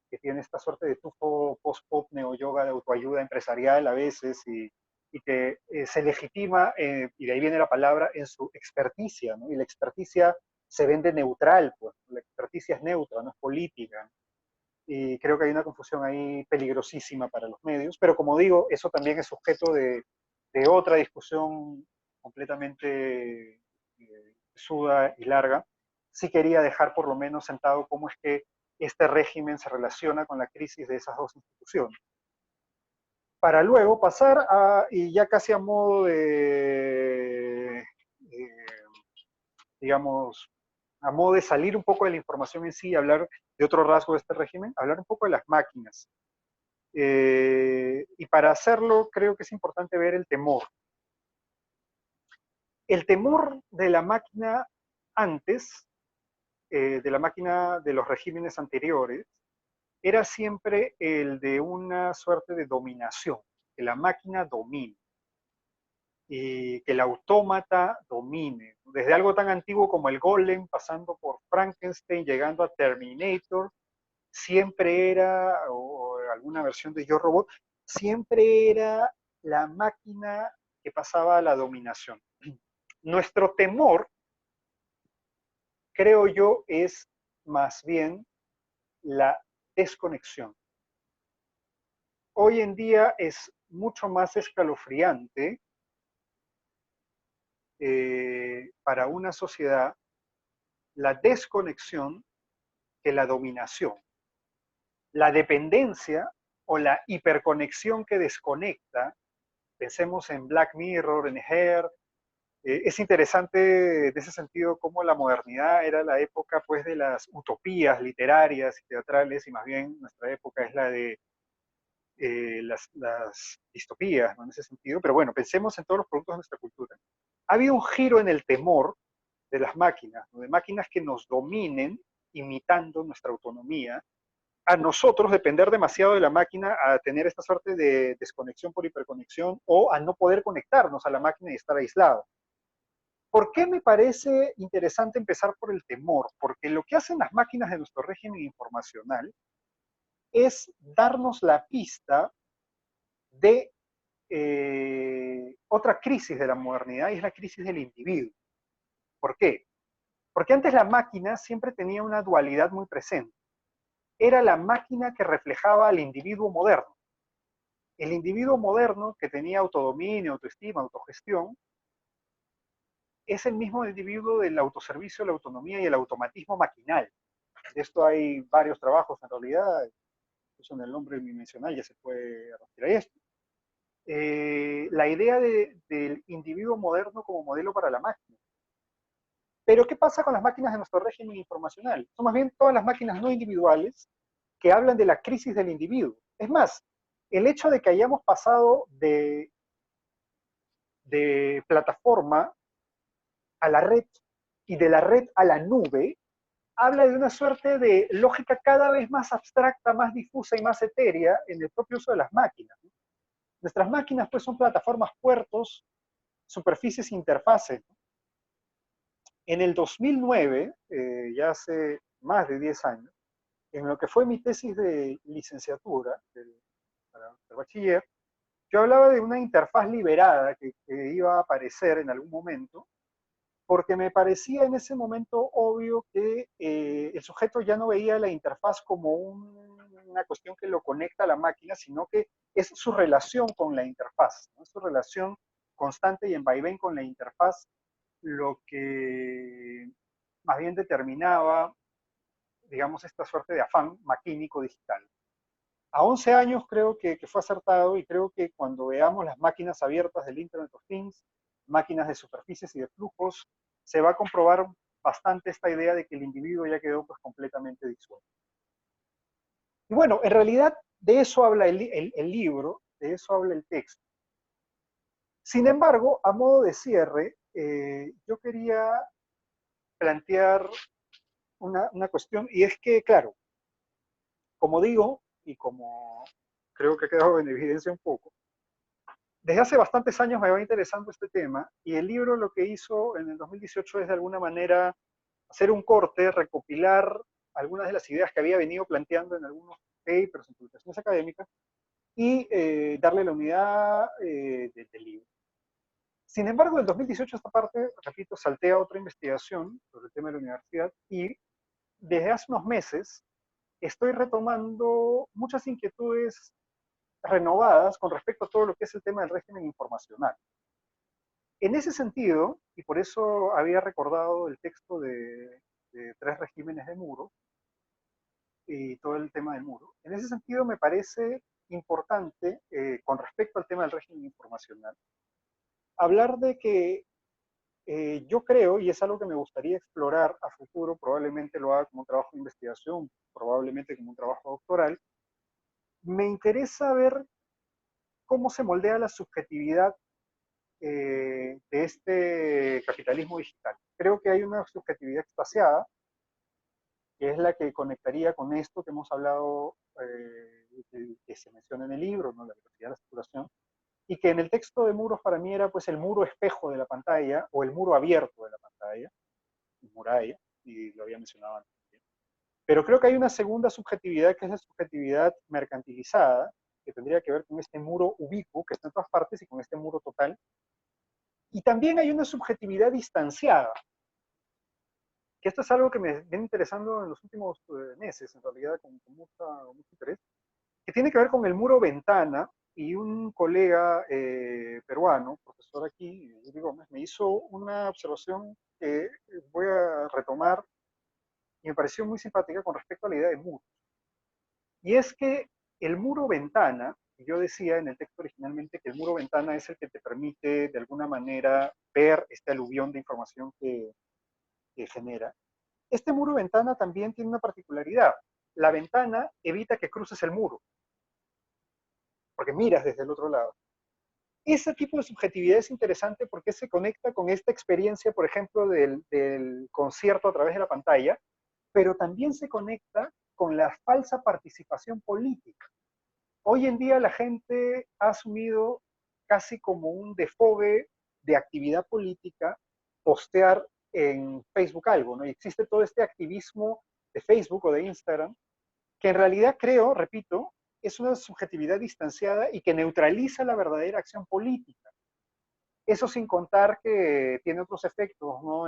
Que tiene esta suerte de tufo post-pop, neo-yoga de autoayuda empresarial a veces y que se legitima, y de ahí viene la palabra, en su experticia, ¿no? Y la experticia se vende neutral, pues. La experticia es neutra, no es política. Y creo que hay una confusión ahí peligrosísima para los medios, pero como digo, eso también es sujeto de otra discusión completamente suda y larga. Sí quería dejar por lo menos sentado cómo es que este régimen se relaciona con la crisis de esas dos instituciones. Para luego pasar a, y ya casi a modo de, digamos, a modo de salir un poco de la información en sí y hablar de otro rasgo de este régimen, hablar un poco de las máquinas. Y para hacerlo creo que es importante ver el temor. El temor de la máquina antes, de la máquina de los regímenes anteriores, era siempre el de una suerte de dominación, que la máquina domine y que el autómata domine. Desde algo tan antiguo como el Golem, pasando por Frankenstein, llegando a Terminator, siempre era, o alguna versión de Yo Robot, siempre era la máquina que pasaba a la dominación. Nuestro temor, creo yo, es más bien la desconexión. Hoy en día es mucho más escalofriante para una sociedad la desconexión que la dominación. La dependencia o la hiperconexión que desconecta, pensemos en Black Mirror, en Her. Es interesante en ese sentido cómo la modernidad era la época pues de las utopías literarias y teatrales y más bien nuestra época es la de las distopías, ¿no? En ese sentido. Pero bueno, pensemos en todos los productos de nuestra cultura. Ha habido un giro en el temor de las máquinas, ¿no? De máquinas que nos dominen imitando nuestra autonomía, a nosotros depender demasiado de la máquina, a tener esta suerte de desconexión por hiperconexión o a no poder conectarnos a la máquina y estar aislados. ¿Por qué me parece interesante empezar por el temor? Porque lo que hacen las máquinas de nuestro régimen informacional es darnos la pista de otra crisis de la modernidad y es la crisis del individuo. ¿Por qué? Porque antes la máquina siempre tenía una dualidad muy presente. Era la máquina que reflejaba al individuo moderno. El individuo moderno que tenía autodominio, autoestima, autogestión, es el mismo individuo del autoservicio, la autonomía y el automatismo maquinal. De esto hay varios trabajos en realidad. incluso en el nombre unidimensional ya se puede retirar esto. La idea del individuo moderno como modelo para la máquina. Pero ¿qué pasa con las máquinas de nuestro régimen informacional? Son más bien todas las máquinas no individuales que hablan de la crisis del individuo. Es más, el hecho de que hayamos pasado de plataforma a la red y de la red a la nube, habla de una suerte de lógica cada vez más abstracta, más difusa y más etérea en el propio uso de las máquinas. Nuestras máquinas pues son plataformas, puertos, superficies e interfaces. En el 2009, ya hace más de 10 años, en lo que fue mi tesis de licenciatura para el bachiller, yo hablaba de una interfaz liberada que iba a aparecer en algún momento, porque me parecía en ese momento obvio que el sujeto ya no veía la interfaz como una cuestión que lo conecta a la máquina, sino que es su relación con la interfaz, ¿no? Su relación constante y en vaivén con la interfaz lo que más bien determinaba, digamos, esta suerte de afán maquínico digital. A 11 años creo que fue acertado y creo que cuando veamos las máquinas abiertas del Internet of Things, máquinas de superficies y de flujos, se va a comprobar bastante esta idea de que el individuo ya quedó pues completamente disuelto. Y bueno, en realidad de eso habla el libro, de eso habla el texto. Sin embargo, a modo de cierre, yo quería plantear una cuestión, y es que, claro, como digo, y como creo que ha quedado en evidencia un poco, desde hace bastantes años me va interesando este tema y el libro lo que hizo en el 2018 es de alguna manera hacer un corte, recopilar algunas de las ideas que había venido planteando en algunos papers, en publicaciones académicas y darle la unidad del libro. Sin embargo, en el 2018 esta parte, repito, salté a otra investigación sobre el tema de la universidad y desde hace unos meses estoy retomando muchas inquietudes renovadas con respecto a todo lo que es el tema del régimen informacional. En ese sentido, y por eso había recordado el texto de Tres regímenes de muro y todo el tema del muro, en ese sentido me parece importante, con respecto al tema del régimen informacional, hablar de que yo creo, y es algo que me gustaría explorar a futuro, probablemente lo haga como un trabajo de investigación, probablemente como un trabajo doctoral, me interesa ver cómo se moldea la subjetividad de este capitalismo digital. Creo que hay una subjetividad extasiada, que es la que conectaría con esto que hemos hablado, que se menciona en el libro, ¿no? La velocidad de la saturación, y que en el texto de Muros para mí era pues el muro espejo de la pantalla, o el muro abierto de la pantalla, muralla, y lo había mencionado antes. Pero creo que hay una segunda subjetividad, que es la subjetividad mercantilizada, que tendría que ver con este muro ubicuo, que está en todas partes, y con este muro total. Y también hay una subjetividad distanciada, que esto es algo que me viene interesando en los últimos meses, en realidad, con mucho interés, que tiene que ver con el muro ventana, y un colega peruano, profesor aquí, Yuri Gómez, me hizo una observación que voy a retomar y me pareció muy simpática con respecto a la idea de muro. Y es que el muro ventana, y yo decía en el texto originalmente que el muro ventana es el que te permite de alguna manera ver este aluvión de información que genera. Este muro ventana también tiene una particularidad. La ventana evita que cruces el muro, porque miras desde el otro lado. Ese tipo de subjetividad es interesante porque se conecta con esta experiencia, por ejemplo, del concierto a través de la pantalla, pero también se conecta con la falsa participación política. Hoy en día la gente ha asumido casi como un desfogue de actividad política postear en Facebook algo, ¿no? Y existe todo este activismo de Facebook o de Instagram, que en realidad creo, repito, es una subjetividad distanciada y que neutraliza la verdadera acción política. Eso sin contar que tiene otros efectos, ¿no?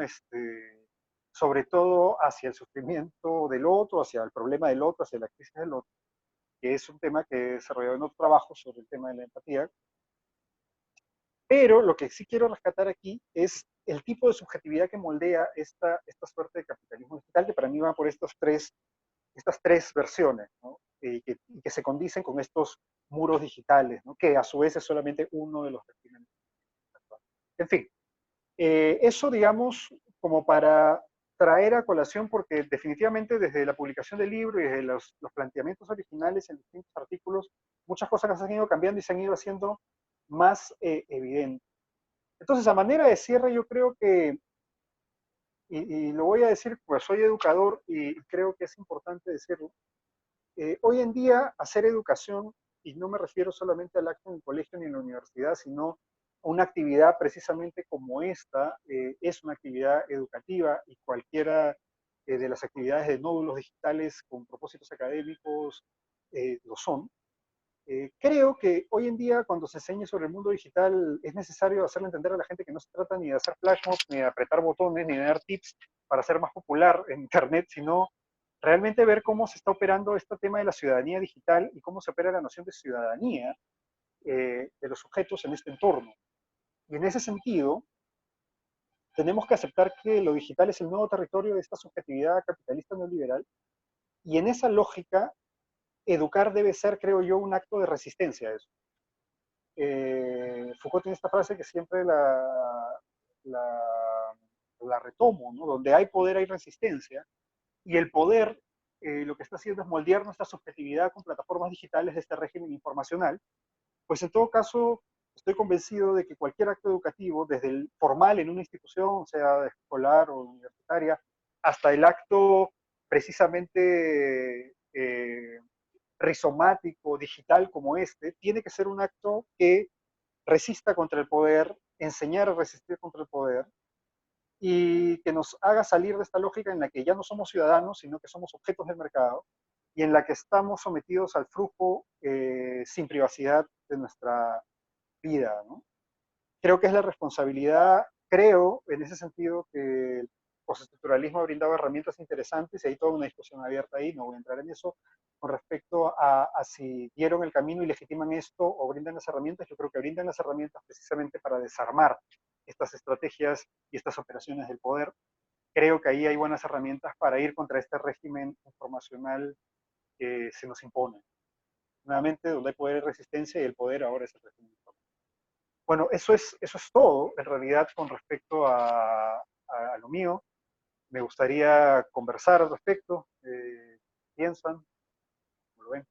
Sobre todo hacia el sufrimiento del otro, hacia el problema del otro, hacia la crisis del otro, que es un tema que he desarrollado en otro trabajo sobre el tema de la empatía. Pero lo que sí quiero rescatar aquí es el tipo de subjetividad que moldea esta suerte de capitalismo digital, que para mí va por estos tres estas tres versiones, ¿no? Y que se condicen con estos muros digitales, ¿no? Que a su vez es solamente uno de los regímenes actuales. En fin, eso, digamos, como para traer a colación, porque definitivamente desde la publicación del libro y desde los planteamientos originales en distintos artículos, muchas cosas se han ido cambiando y se han ido haciendo más evidentes. Entonces, a manera de cierre, yo creo que, y lo voy a decir, pues soy educador y creo que es importante decirlo, hoy en día hacer educación, y no me refiero solamente al acto en el colegio ni en la universidad, sino una actividad precisamente como esta, es una actividad educativa y cualquiera de las actividades de nódulos digitales con propósitos académicos lo son. Creo que hoy en día cuando se enseñe sobre el mundo digital es necesario hacerle entender a la gente que no se trata ni de hacer flash mobs, ni de apretar botones, ni de dar tips para ser más popular en Internet, sino realmente ver cómo se está operando este tema de la ciudadanía digital y cómo se opera la noción de ciudadanía de los sujetos en este entorno. Y en ese sentido, tenemos que aceptar que lo digital es el nuevo territorio de esta subjetividad capitalista neoliberal y en esa lógica, educar debe ser, creo yo, un acto de resistencia a eso. Foucault tiene esta frase que siempre la, la retomo, ¿no? Donde hay poder hay resistencia, y el poder lo que está haciendo es moldear nuestra subjetividad con plataformas digitales de este régimen informacional, pues en todo caso estoy convencido de que cualquier acto educativo, desde el formal en una institución, sea escolar o universitaria, hasta el acto precisamente rizomático, digital como este, tiene que ser un acto que resista contra el poder, enseñar a resistir contra el poder y que nos haga salir de esta lógica en la que ya no somos ciudadanos, sino que somos objetos del mercado y en la que estamos sometidos al flujo sin privacidad de nuestra vida, ¿no? Creo que es la responsabilidad, creo en ese sentido que el postestructuralismo ha brindado herramientas interesantes y hay toda una discusión abierta ahí, no voy a entrar en eso, con respecto a si dieron el camino y legitiman esto o brindan las herramientas. Yo creo que brindan las herramientas precisamente para desarmar estas estrategias y estas operaciones del poder. Creo que ahí hay buenas herramientas para ir contra este régimen informacional que se nos impone. Nuevamente, donde hay poder y resistencia y el poder ahora es el régimen informacional. Bueno, eso es todo, en realidad, con respecto a lo mío. Me gustaría conversar al respecto. ¿Piensan? ¿Cómo lo ven?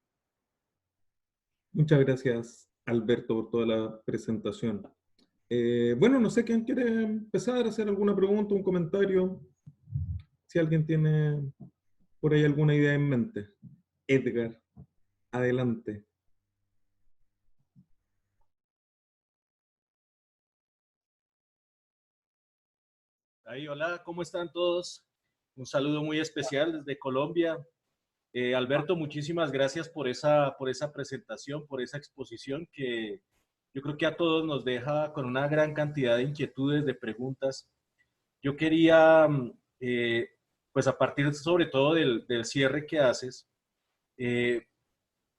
Muchas gracias, Alberto, por toda la presentación. Bueno, no sé quién quiere empezar a hacer alguna pregunta, un comentario, si alguien tiene por ahí alguna idea en mente. Edgar, adelante. Ahí, hola, ¿cómo están todos? Un saludo muy especial desde Colombia. Alberto, muchísimas gracias por esa presentación, por esa exposición que yo creo que a todos nos deja con una gran cantidad de inquietudes, de preguntas. Yo quería, pues a partir sobre todo del cierre que haces, eh,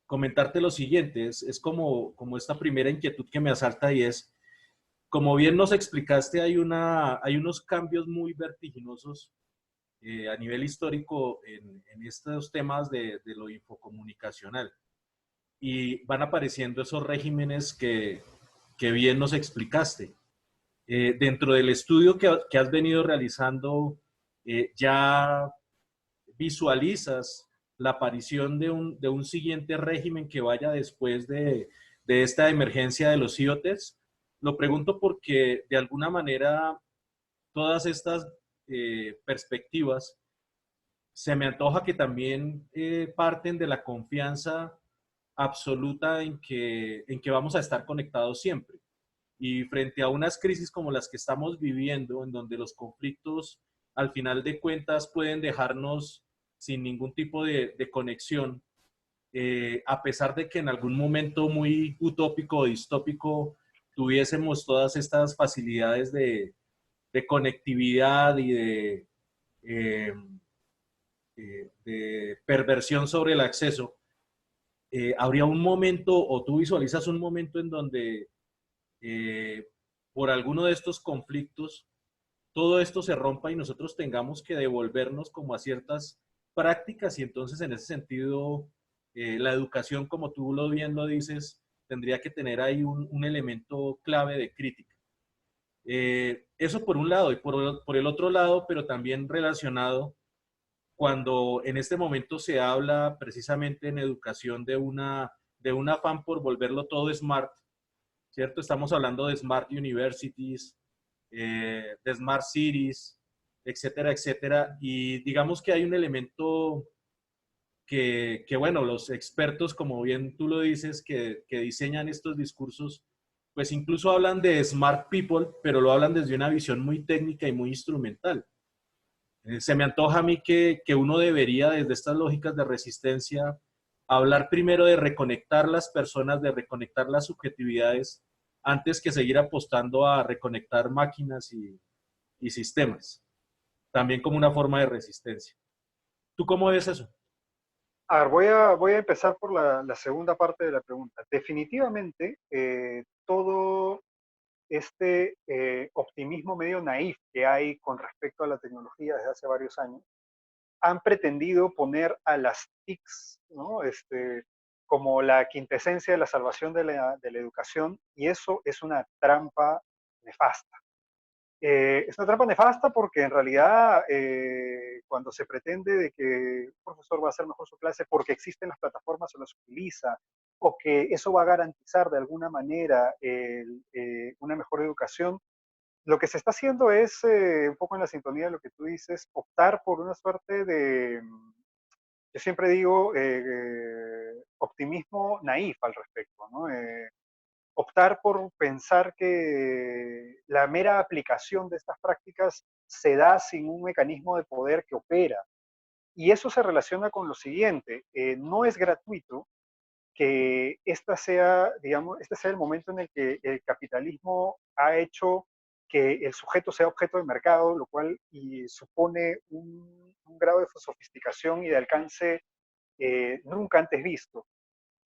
comentarte lo siguiente. Es como esta primera inquietud que me asalta y es, como bien nos explicaste, hay unos cambios muy vertiginosos a nivel histórico en estos temas de lo infocomunicacional. Y van apareciendo esos regímenes que bien nos explicaste. Dentro del estudio que has venido realizando, ya visualizas la aparición de un siguiente régimen que vaya después de esta emergencia de los IoTs. Lo pregunto porque de alguna manera todas estas perspectivas se me antoja que también parten de la confianza absoluta en que vamos a estar conectados siempre. Y frente a unas crisis como las que estamos viviendo, en donde los conflictos al final de cuentas pueden dejarnos sin ningún tipo de conexión, a pesar de que en algún momento muy utópico o distópico tuviésemos todas estas facilidades de conectividad y eh, de perversión sobre el acceso, habría un momento, o tú visualizas un momento en donde eh, por alguno de estos conflictos todo esto se rompa y nosotros tengamos que devolvernos como a ciertas prácticas y entonces en ese sentido la educación, como tú bien lo dices, tendría que tener ahí un elemento clave de crítica. Eso por un lado y por el otro lado, pero también relacionado cuando en este momento se habla precisamente en educación de un afán por volverlo todo smart, ¿cierto? Estamos hablando de smart universities, de smart cities, etcétera, etcétera. Y digamos que hay un elemento bueno, los expertos, como bien tú lo dices, que diseñan estos discursos, pues incluso hablan de smart people, pero lo hablan desde una visión muy técnica y muy instrumental. Se me antoja a mí que uno debería, desde estas lógicas de resistencia, hablar primero de reconectar las personas, de reconectar las subjetividades, antes que seguir apostando a reconectar máquinas y sistemas, también como una forma de resistencia. ¿Tú cómo ves eso? A ver, voy a empezar por la segunda parte de la pregunta. Definitivamente, todo este optimismo medio naif que hay con respecto a la tecnología desde hace varios años, han pretendido poner a las TICs, ¿no? Como la quintesencia de la salvación de la educación, y eso es una trampa nefasta. Es una trampa nefasta porque en realidad cuando se pretende de que un profesor va a hacer mejor su clase porque existen las plataformas o las utiliza, o que eso va a garantizar de alguna manera una mejor educación, lo que se está haciendo es, un poco en la sintonía de lo que tú dices, optar por una suerte de, yo siempre digo, optimismo naif al respecto, ¿no? Optar por pensar que la mera aplicación de estas prácticas se da sin un mecanismo de poder que opera. Y eso se relaciona con lo siguiente, no es gratuito que esta sea, digamos, este sea el momento en el que el capitalismo ha hecho que el sujeto sea objeto de mercado, lo cual supone un grado de sofisticación y de alcance nunca antes visto.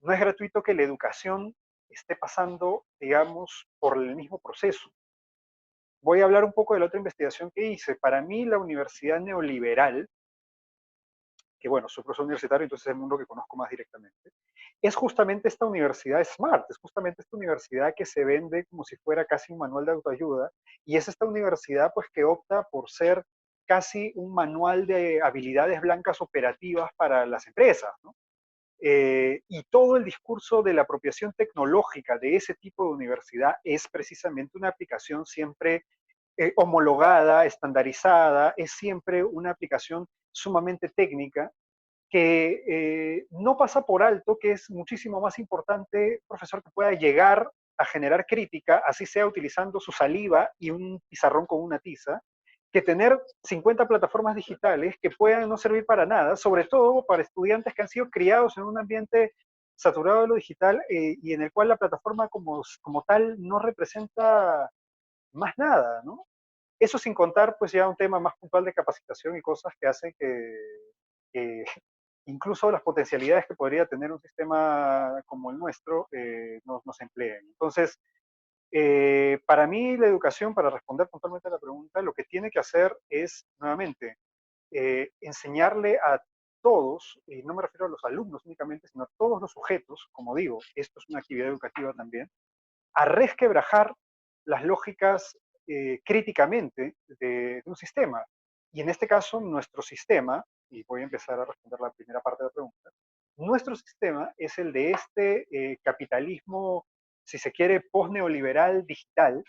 No es gratuito que la educación esté pasando, digamos, por el mismo proceso. Voy a hablar un poco de la otra investigación que hice. Para mí, la universidad neoliberal, que bueno, soy profesor universitario, entonces es el mundo que conozco más directamente, es justamente esta universidad smart, es justamente esta universidad que se vende como si fuera casi un manual de autoayuda, y es esta universidad pues que opta por ser casi un manual de habilidades blancas operativas para las empresas, ¿no? Y todo el discurso de la apropiación tecnológica de ese tipo de universidad es precisamente una aplicación siempre homologada, estandarizada, es siempre una aplicación sumamente técnica que no pasa por alto, que es muchísimo más importante, profesor, que pueda llegar a generar crítica, así sea utilizando su saliva y un pizarrón con una tiza, que tener 50 plataformas digitales que puedan no servir para nada, sobre todo para estudiantes que han sido criados en un ambiente saturado de lo digital y en el cual la plataforma como tal no representa más nada, ¿no? Eso sin contar pues ya un tema más puntual de capacitación y cosas que hacen que incluso las potencialidades que podría tener un sistema como el nuestro nos empleen. Entonces, para mí la educación, para responder puntualmente a la pregunta, lo que tiene que hacer es, nuevamente, enseñarle a todos, y no me refiero a los alumnos únicamente, sino a todos los sujetos, como digo, esto es una actividad educativa también, a resquebrajar las lógicas críticamente de un sistema. Y en este caso, nuestro sistema, y voy a empezar a responder la primera parte de la pregunta, nuestro sistema es el de este capitalismo, si se quiere, post-neoliberal digital.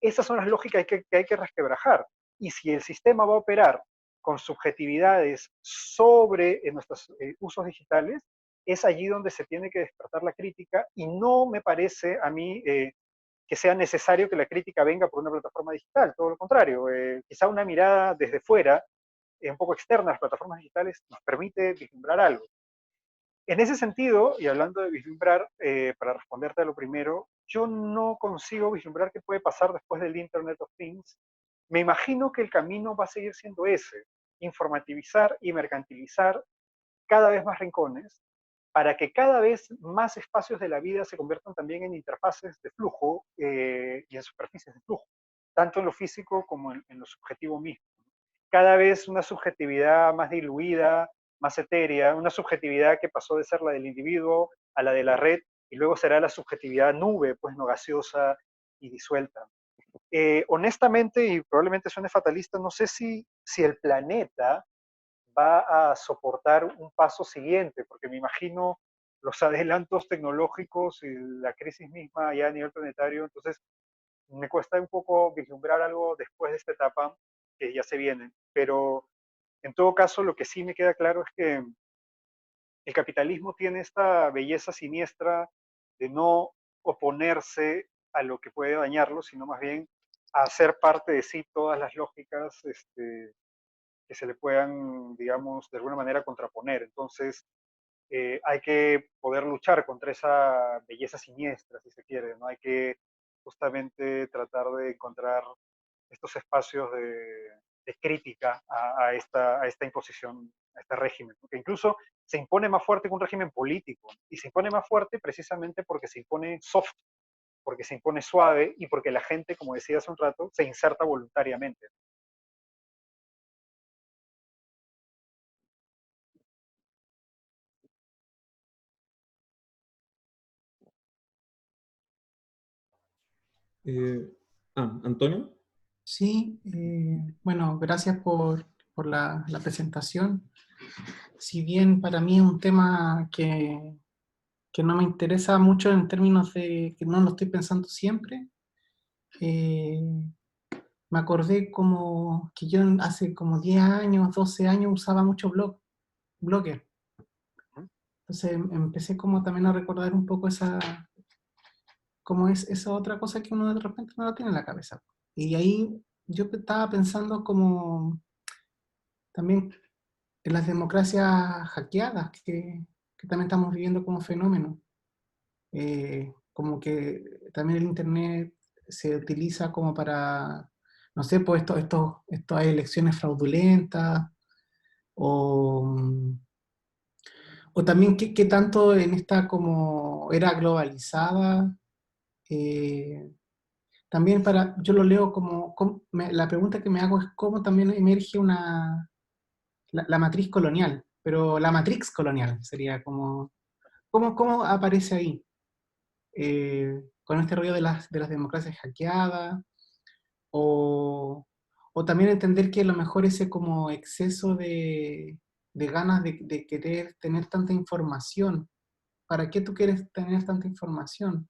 Esas son las lógicas que hay que resquebrajar. Y si el sistema va a operar con subjetividades sobre nuestros usos digitales, es allí donde se tiene que despertar la crítica y no me parece a mí que sea necesario que la crítica venga por una plataforma digital, todo lo contrario, quizá una mirada desde fuera, un poco externa a las plataformas digitales, nos permite vislumbrar algo. En ese sentido, y hablando de vislumbrar, para responderte a lo primero, yo no consigo vislumbrar qué puede pasar después del Internet of Things. Me imagino que el camino va a seguir siendo ese, informativizar y mercantilizar cada vez más rincones, para que cada vez más espacios de la vida se conviertan también en interfaces de flujo y en superficies de flujo, tanto en lo físico como en lo subjetivo mismo. Cada vez una subjetividad más diluida, más etérea, una subjetividad que pasó de ser la del individuo a la de la red, y luego será la subjetividad nube, pues no gaseosa y disuelta. Honestamente, y probablemente suene fatalista, no sé si el planeta va a soportar un paso siguiente, porque me imagino los adelantos tecnológicos y la crisis misma ya a nivel planetario, entonces me cuesta un poco vislumbrar algo después de esta etapa que ya se viene, pero en todo caso lo que sí me queda claro es que el capitalismo tiene esta belleza siniestra de no oponerse a lo que puede dañarlo, sino más bien hacer parte de sí todas las lógicas que se le puedan, digamos, de alguna manera contraponer. Entonces, hay que poder luchar contra esa belleza siniestra, si se quiere, ¿no? Hay que justamente tratar de encontrar estos espacios de crítica a esta imposición, a este régimen, que incluso se impone más fuerte que un régimen político, y se impone más fuerte precisamente porque se impone soft, porque se impone suave y porque la gente, como decía hace un rato, se inserta voluntariamente. Eh, Antonio. Sí, bueno, gracias por la presentación. Si bien para mí es un tema que no me interesa mucho en términos de que no lo estoy pensando siempre, eh, me acordé como que yo hace como 10 años, 12 años usaba mucho Blogger. Entonces empecé como también a recordar un poco como es esa otra cosa que uno de repente no la tiene en la cabeza. Y ahí yo estaba pensando como también en las democracias hackeadas que también estamos viviendo como fenómeno. Como que también el Internet se utiliza como para, no sé, pues estas elecciones fraudulentas, o, o también qué tanto en esta como era globalizada, también yo lo leo la pregunta que me hago es cómo también emerge la matriz colonial, pero la matrix colonial sería como, ¿cómo aparece ahí? Con este rollo de las democracias hackeadas, o, o también entender que a lo mejor ese como exceso de ganas de querer tener tanta información. ¿Para qué tú quieres tener tanta información?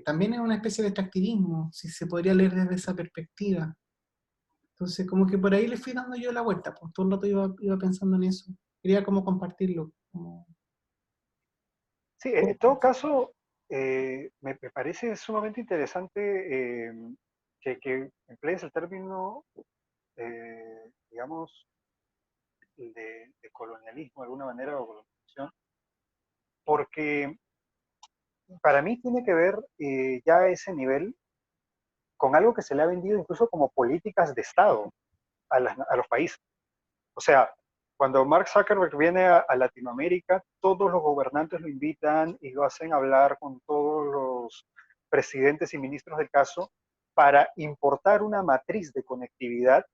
También es una especie de extractivismo, si se podría leer desde esa perspectiva. Entonces, como que por ahí le fui dando yo la vuelta, pues todo el rato iba pensando en eso. Quería como compartirlo. Sí, en todo caso, me parece sumamente interesante que emplees el término, digamos, de colonialismo de alguna manera o colonización, porque para mí tiene que ver ya a ese nivel con algo que se le ha vendido incluso como políticas de Estado a los países. O sea, cuando Mark Zuckerberg viene a Latinoamérica, todos los gobernantes lo invitan y lo hacen hablar con todos los presidentes y ministros del caso para importar una matriz de conectividad,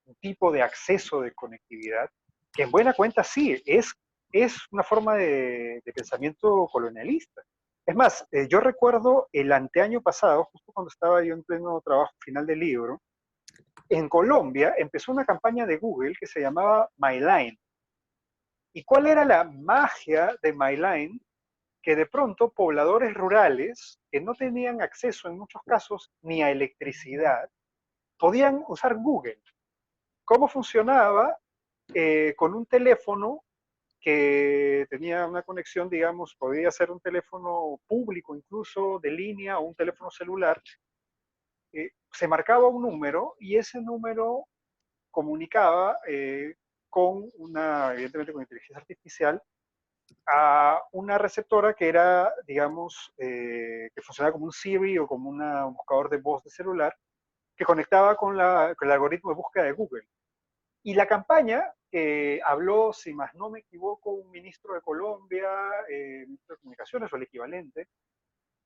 un tipo de acceso de conectividad, que en buena cuenta sí, es una forma de pensamiento colonialista. Es más, yo recuerdo el anteaño pasado, justo cuando estaba yo en pleno trabajo final del libro, en Colombia empezó una campaña de Google que se llamaba MyLine. ¿Y cuál era la magia de MyLine? Que de pronto pobladores rurales que no tenían acceso en muchos casos ni a electricidad podían usar Google. ¿Cómo funcionaba? Con un teléfono que tenía una conexión, digamos, podía ser un teléfono público incluso de línea o un teléfono celular, se marcaba un número y ese número comunicaba evidentemente con inteligencia artificial, a una receptora que era, digamos, que funcionaba como un Siri o como un buscador de voz de celular, que conectaba con el algoritmo de búsqueda de Google. Y la campaña habló, si más no me equivoco, un ministro de Colombia, ministro de Comunicaciones o el equivalente,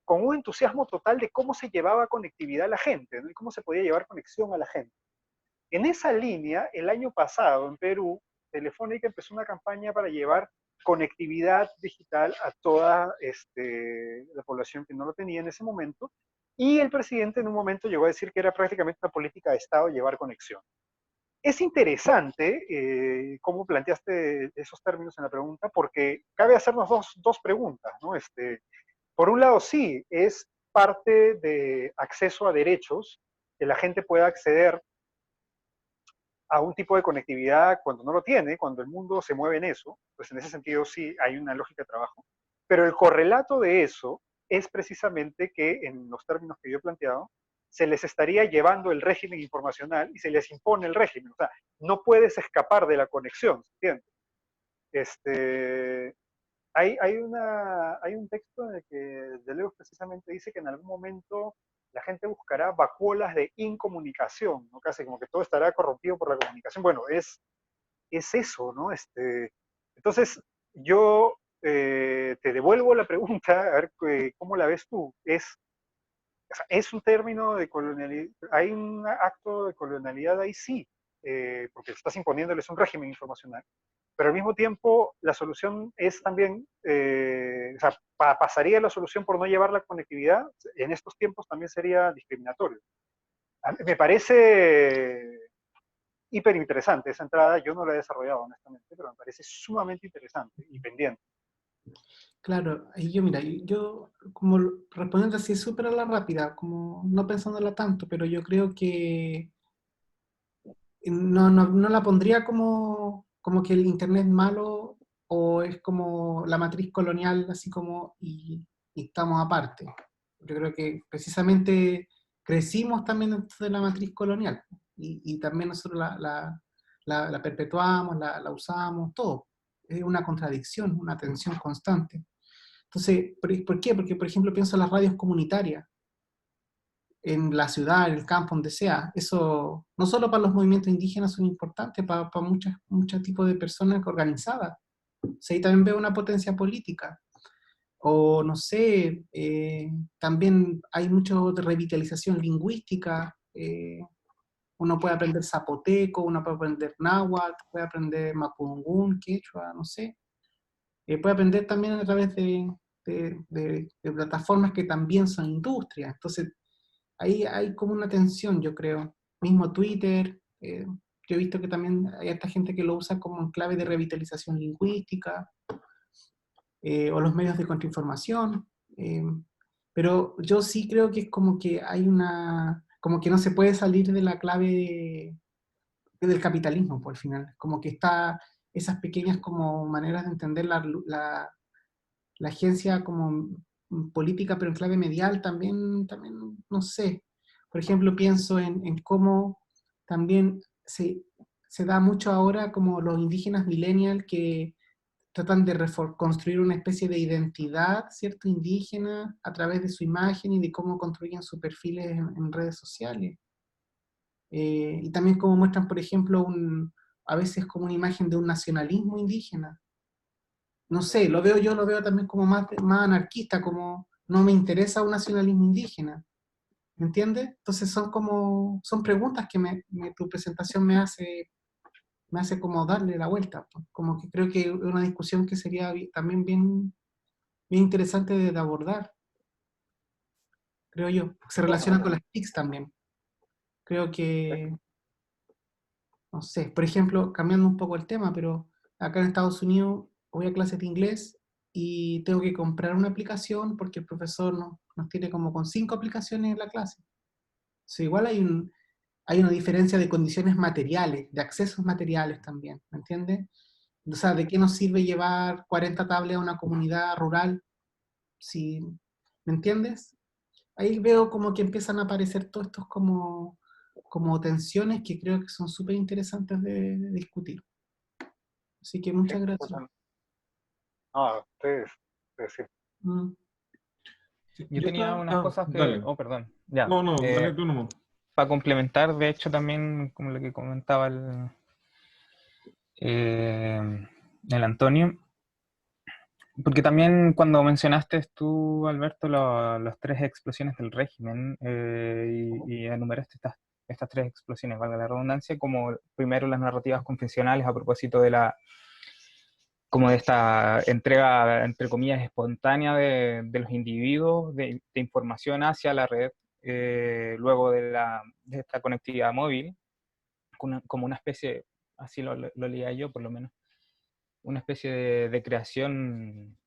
con un entusiasmo total de cómo se llevaba conectividad a la gente, ¿no? Y cómo se podía llevar conexión a la gente. En esa línea, el año pasado en Perú, Telefónica empezó una campaña para llevar conectividad digital a toda la población que no lo tenía en ese momento, y el presidente en un momento llegó a decir que era prácticamente una política de Estado llevar conexión. Es interesante cómo planteaste esos términos en la pregunta, porque cabe hacernos dos preguntas, ¿no? Por un lado, sí, es parte de acceso a derechos, que la gente pueda acceder a un tipo de conectividad cuando no lo tiene, cuando el mundo se mueve en eso, pues en ese sentido sí hay una lógica de trabajo. Pero el correlato de eso es precisamente que en los términos que yo he planteado, se les estaría llevando el régimen informacional y se les impone el régimen. O sea, no puedes escapar de la conexión, ¿entiendes? Hay un texto en el que Deleuze precisamente dice que en algún momento la gente buscará vacuolas de incomunicación, ¿no? Casi como que todo estará corrompido por la comunicación. Bueno, es eso, ¿no? Entonces, yo te devuelvo la pregunta, a ver cómo la ves tú. O sea, es un término de colonialidad, hay un acto de colonialidad ahí sí, porque estás imponiéndoles un régimen informacional, pero al mismo tiempo la solución es también, o sea, pasaría la solución por no llevar la conectividad, en estos tiempos también sería discriminatorio. Me parece hiper interesante esa entrada, yo no la he desarrollado honestamente, pero me parece sumamente interesante y pendiente. Claro, y yo mira, yo como respondiendo así súper a la rápida, como no pensándola tanto, pero yo creo que no la pondría como que el Internet es malo o es como la matriz colonial, así como, y estamos aparte. Yo creo que precisamente crecimos también dentro de la matriz colonial y también nosotros la perpetuamos, la usamos, todo. Es una contradicción, una tensión constante. Entonces, ¿por qué? Porque, por ejemplo, pienso en las radios comunitarias en la ciudad, en el campo, donde sea. Eso no solo para los movimientos indígenas son importantes, para muchos tipos de personas organizadas. O sea, ahí también veo una potencia política. O no sé, también hay mucho de revitalización lingüística. Uno puede aprender zapoteco, uno puede aprender náhuatl, puede aprender mapudungún, quechua, no sé. Puede aprender también a través de plataformas que también son industrias. Entonces, ahí hay como una tensión, yo creo. Mismo Twitter, yo he visto que también hay esta gente que lo usa como en clave de revitalización lingüística, o los medios de contrainformación, pero yo sí creo que es como que hay como que no se puede salir de la clave del capitalismo, por el final, como que está esas pequeñas como maneras de entender la agencia como política, pero en clave medial también no sé. Por ejemplo, pienso en cómo también se da mucho ahora como los indígenas millennials que tratan de construir una especie de identidad, ¿cierto?, indígena a través de su imagen y de cómo construyen sus perfiles en redes sociales. Y también cómo muestran, por ejemplo, a veces como una imagen de un nacionalismo indígena. No sé, yo lo veo también como más anarquista, como no me interesa un nacionalismo indígena, ¿me entiendes? Entonces son preguntas que tu presentación me hace como darle la vuelta, pues. Como que creo que es una discusión que sería también bien interesante de abordar, creo yo. Se relaciona con las TICs también. Creo que, no sé, por ejemplo, cambiando un poco el tema, pero acá en Estados Unidos voy a clases de inglés y tengo que comprar una aplicación porque el profesor nos tiene como con 5 aplicaciones en la clase. O sea, igual hay una diferencia de condiciones materiales, de accesos materiales también, ¿me entiendes? O sea, ¿de qué nos sirve llevar 40 tablets a una comunidad rural? Si, ¿me entiendes? Ahí veo como que empiezan a aparecer todos estos como tensiones que creo que son súper interesantes de discutir. Así que muchas gracias. No, ustedes sí. Mm. Yo tenía unas cosas que... Dale. Oh, perdón. Ya. No, dale tú nomás. Para complementar, de hecho, también como lo que comentaba el Antonio, porque también cuando mencionaste tú, Alberto, las 3 explosiones del régimen y enumeraste estas estas tres explosiones, valga la redundancia, como primero las narrativas convencionales a propósito de como de esta entrega, entre comillas, espontánea de los individuos de información hacia la red, luego de esta conectividad móvil, como una especie, así lo leía yo por lo menos, una especie de creación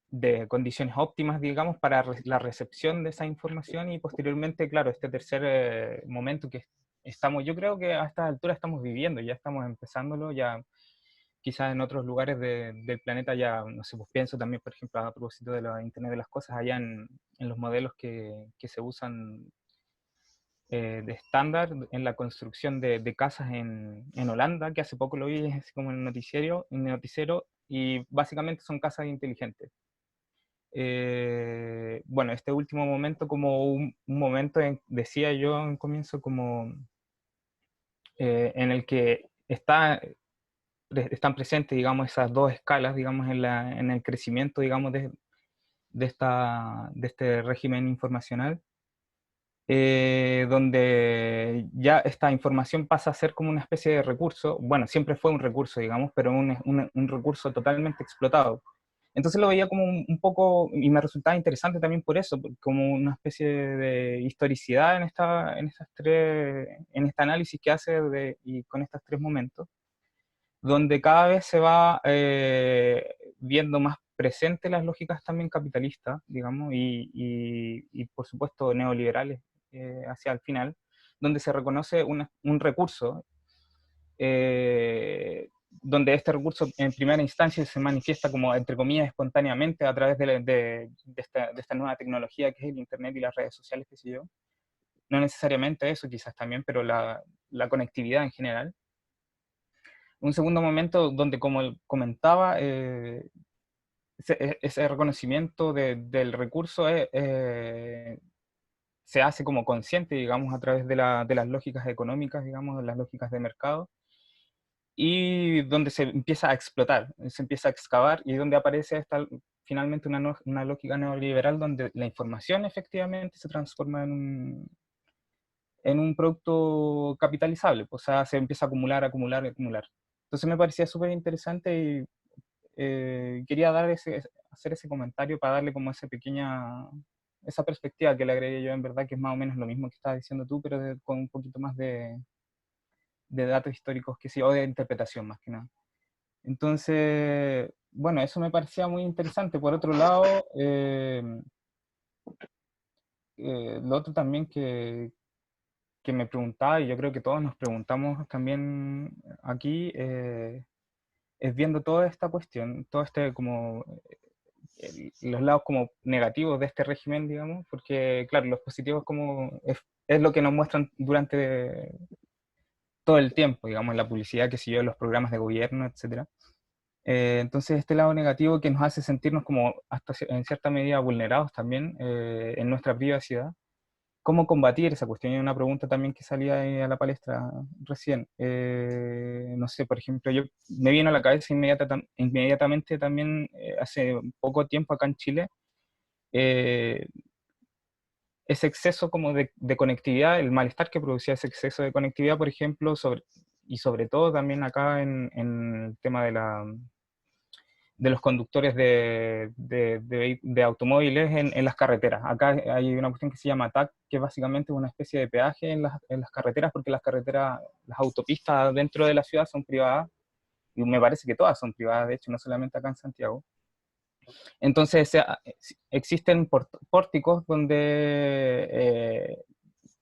de condiciones óptimas, digamos, para la recepción de esa información, y posteriormente, claro, este tercer momento que estamos, yo creo que a esta altura estamos viviendo, ya estamos empezándolo, ya quizás en otros lugares del planeta ya, no sé, pues pienso también, por ejemplo, a propósito de la Internet de las Cosas, allá en los modelos que se usan de estándar en la construcción de casas en Holanda, que hace poco lo vi así como en el noticiero, y básicamente son casas inteligentes. Bueno, este último momento como un momento, decía yo en comienzo, como en el que están presentes, digamos, esas dos escalas, digamos, en el crecimiento, digamos, de este régimen informacional, donde ya esta información pasa a ser como una especie de recurso. Bueno, siempre fue un recurso, digamos, pero un recurso totalmente explotado. Entonces lo veía como un poco, y me resultaba interesante también por eso, como una especie de historicidad en este análisis que hace y con estos tres momentos, donde cada vez se va viendo más presentes las lógicas también capitalistas, digamos, y por supuesto neoliberales hacia el final, donde se reconoce un recurso, donde este recurso en primera instancia se manifiesta como, entre comillas, espontáneamente a través de esta nueva tecnología que es el Internet y las redes sociales, qué sé yo. No necesariamente eso, quizás también, pero la conectividad en general. Un segundo momento donde, como comentaba, ese reconocimiento del recurso se hace como consciente, digamos, a través de las lógicas económicas, digamos, de las lógicas de mercado, y donde se empieza a explotar, se empieza a excavar, y donde aparece finalmente una lógica neoliberal donde la información efectivamente se transforma en un producto capitalizable, o sea, se empieza a acumular, acumular, acumular. Entonces me parecía súper interesante y quería hacer ese comentario para darle como esa perspectiva que le agregué yo, en verdad, que es más o menos lo mismo que estabas diciendo tú, pero con un poquito más de datos históricos, que sí, o de interpretación más que nada. Entonces, bueno, eso me parecía muy interesante. Por otro lado, lo otro también que me preguntaba, y yo creo que todos nos preguntamos también aquí, es viendo toda esta cuestión, todo como los lados como negativos de este régimen, digamos, porque claro, los positivos como es lo que nos muestran durante todo el tiempo, digamos, en la publicidad, que sé yo, los programas de gobierno, etcétera. Entonces este lado negativo que nos hace sentirnos como hasta en cierta medida vulnerados también en nuestra privacidad. ¿Cómo combatir esa cuestión? Y una pregunta también que salía ahí a la palestra recién. No sé, por ejemplo, me vino a la cabeza inmediatamente también hace poco tiempo acá en Chile, eh, ese exceso como de conectividad, el malestar que producía ese exceso de conectividad, por ejemplo, y sobre todo también acá en el tema de los conductores de automóviles en las carreteras. Acá hay una cuestión que se llama TAC, que básicamente es una especie de peaje en las carreteras, porque las autopistas dentro de la ciudad son privadas, y me parece que todas son privadas, de hecho, no solamente acá en Santiago. Entonces existen pórticos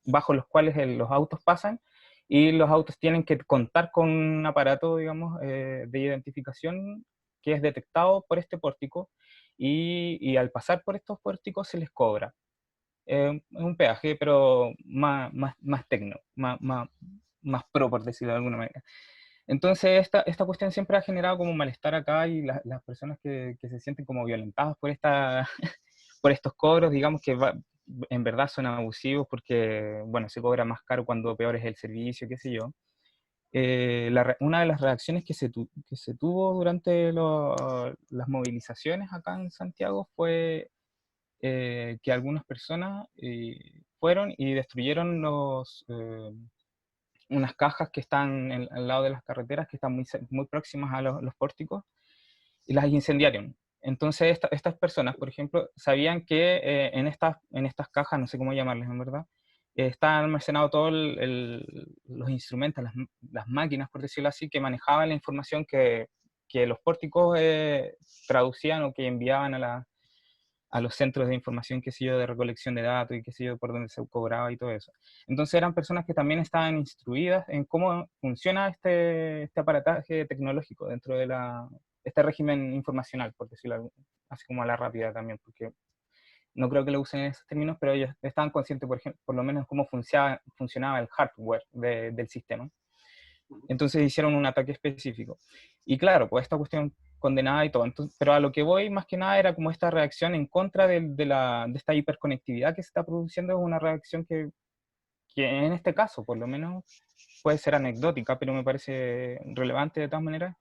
bajo los cuales los autos pasan, y los autos tienen que contar con un aparato, digamos, de identificación que es detectado por este pórtico, y al pasar por estos pórticos se les cobra. Es un peaje, pero más tecno, más pro, por decirlo de alguna manera. Entonces, esta cuestión siempre ha generado como malestar acá, y las personas que se sienten como violentadas por estos cobros, digamos que en verdad son abusivos, porque, bueno, se cobra más caro cuando peor es el servicio, qué sé yo. Una de las reacciones que se tuvo durante las movilizaciones acá en Santiago fue que algunas personas fueron y destruyeron unas cajas que están al lado de las carreteras, que están muy próximas a los pórticos, y las incendiaron. Entonces estas personas, por ejemplo, sabían que en estas cajas, no sé cómo llamarles en verdad, está almacenado todos los instrumentos, las máquinas, por decirlo así, que manejaban la información que los pórticos traducían o que enviaban a los centros de información, qué sé yo, de recolección de datos y qué sé yo, por donde se cobraba y todo eso. Entonces eran personas que también estaban instruidas en cómo funciona este aparataje tecnológico dentro de este régimen informacional, por decirlo así, como a la rápida también, porque no creo que lo usen en esos términos, pero ellos estaban conscientes, por ejemplo, por lo menos cómo funcionaba el hardware del sistema. Entonces hicieron un ataque específico. Y claro, pues esta cuestión condenada y todo. Entonces, pero a lo que voy más que nada era como esta reacción en contra de esta hiperconectividad que se está produciendo. Es una reacción que en este caso, por lo menos, puede ser anecdótica, pero me parece relevante de todas maneras.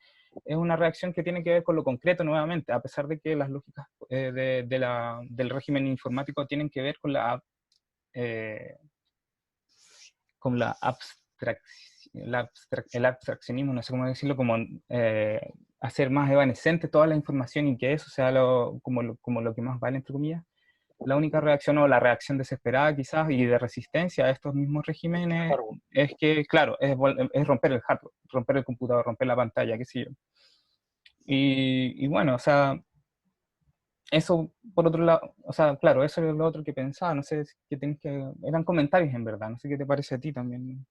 Es una reacción que tiene que ver con lo concreto nuevamente, a pesar de que las lógicas del régimen informático tienen que ver con la el abstraccionismo, no sé cómo decirlo, como hacer más evanescente toda la información y que eso sea como lo que más vale, entre comillas. La única reacción o la reacción desesperada quizás y de resistencia a estos mismos regímenes es que, claro, es romper el hardware, romper el computador, romper la pantalla, qué sé yo. Y bueno, o sea, eso por otro lado, o sea, claro, eso es lo otro que pensaba, no sé, eran comentarios en verdad, no sé qué te parece a ti también.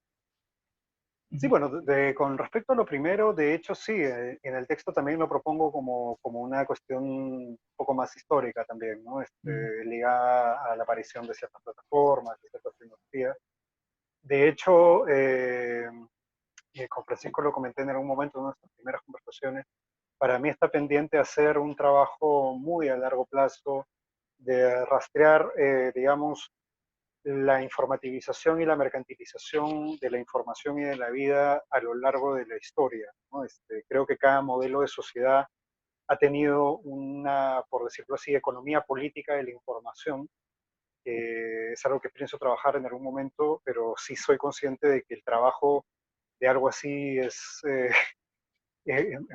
Sí, bueno, con respecto a lo primero, de hecho sí, en el texto también lo propongo como una cuestión un poco más histórica también, ¿no? Ligada a la aparición de ciertas plataformas, de ciertas tecnologías. De hecho, con Francisco lo comenté en algún momento en nuestras primeras conversaciones, para mí está pendiente hacer un trabajo muy a largo plazo de rastrear, digamos, la informativización y la mercantilización de la información y de la vida a lo largo de la historia, ¿no? Creo que cada modelo de sociedad ha tenido una, por decirlo así, economía política de la información, que es algo que pienso trabajar en algún momento, pero sí soy consciente de que el trabajo de algo así es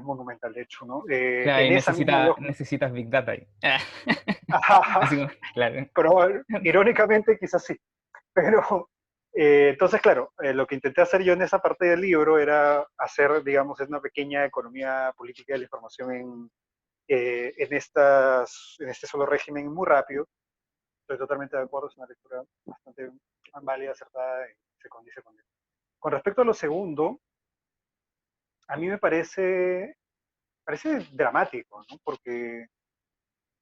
monumental, de hecho, ¿no? Claro, En y esa misma lógica. necesitas Big Data ahí. Así como, claro. Pero irónicamente quizás sí. Pero entonces, claro, lo que intenté hacer yo en esa parte del libro era hacer, digamos, una pequeña economía política de la información en este solo régimen muy rápido. Estoy totalmente de acuerdo, es una lectura bastante válida, acertada y se condice con él. Con respecto a lo segundo, a mí me parece dramático, ¿no? Porque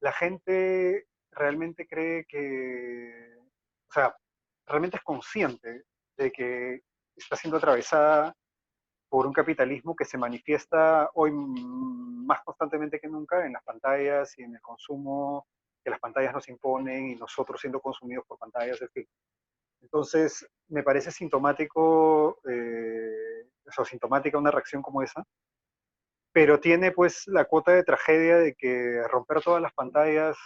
la gente realmente cree que, o sea, realmente es consciente de que está siendo atravesada por un capitalismo que se manifiesta hoy más constantemente que nunca en las pantallas y en el consumo que las pantallas nos imponen y nosotros siendo consumidos por pantallas, en fin. Entonces, me parece sintomático, sintomática una reacción como esa, pero tiene pues la cuota de tragedia de que romper todas las pantallas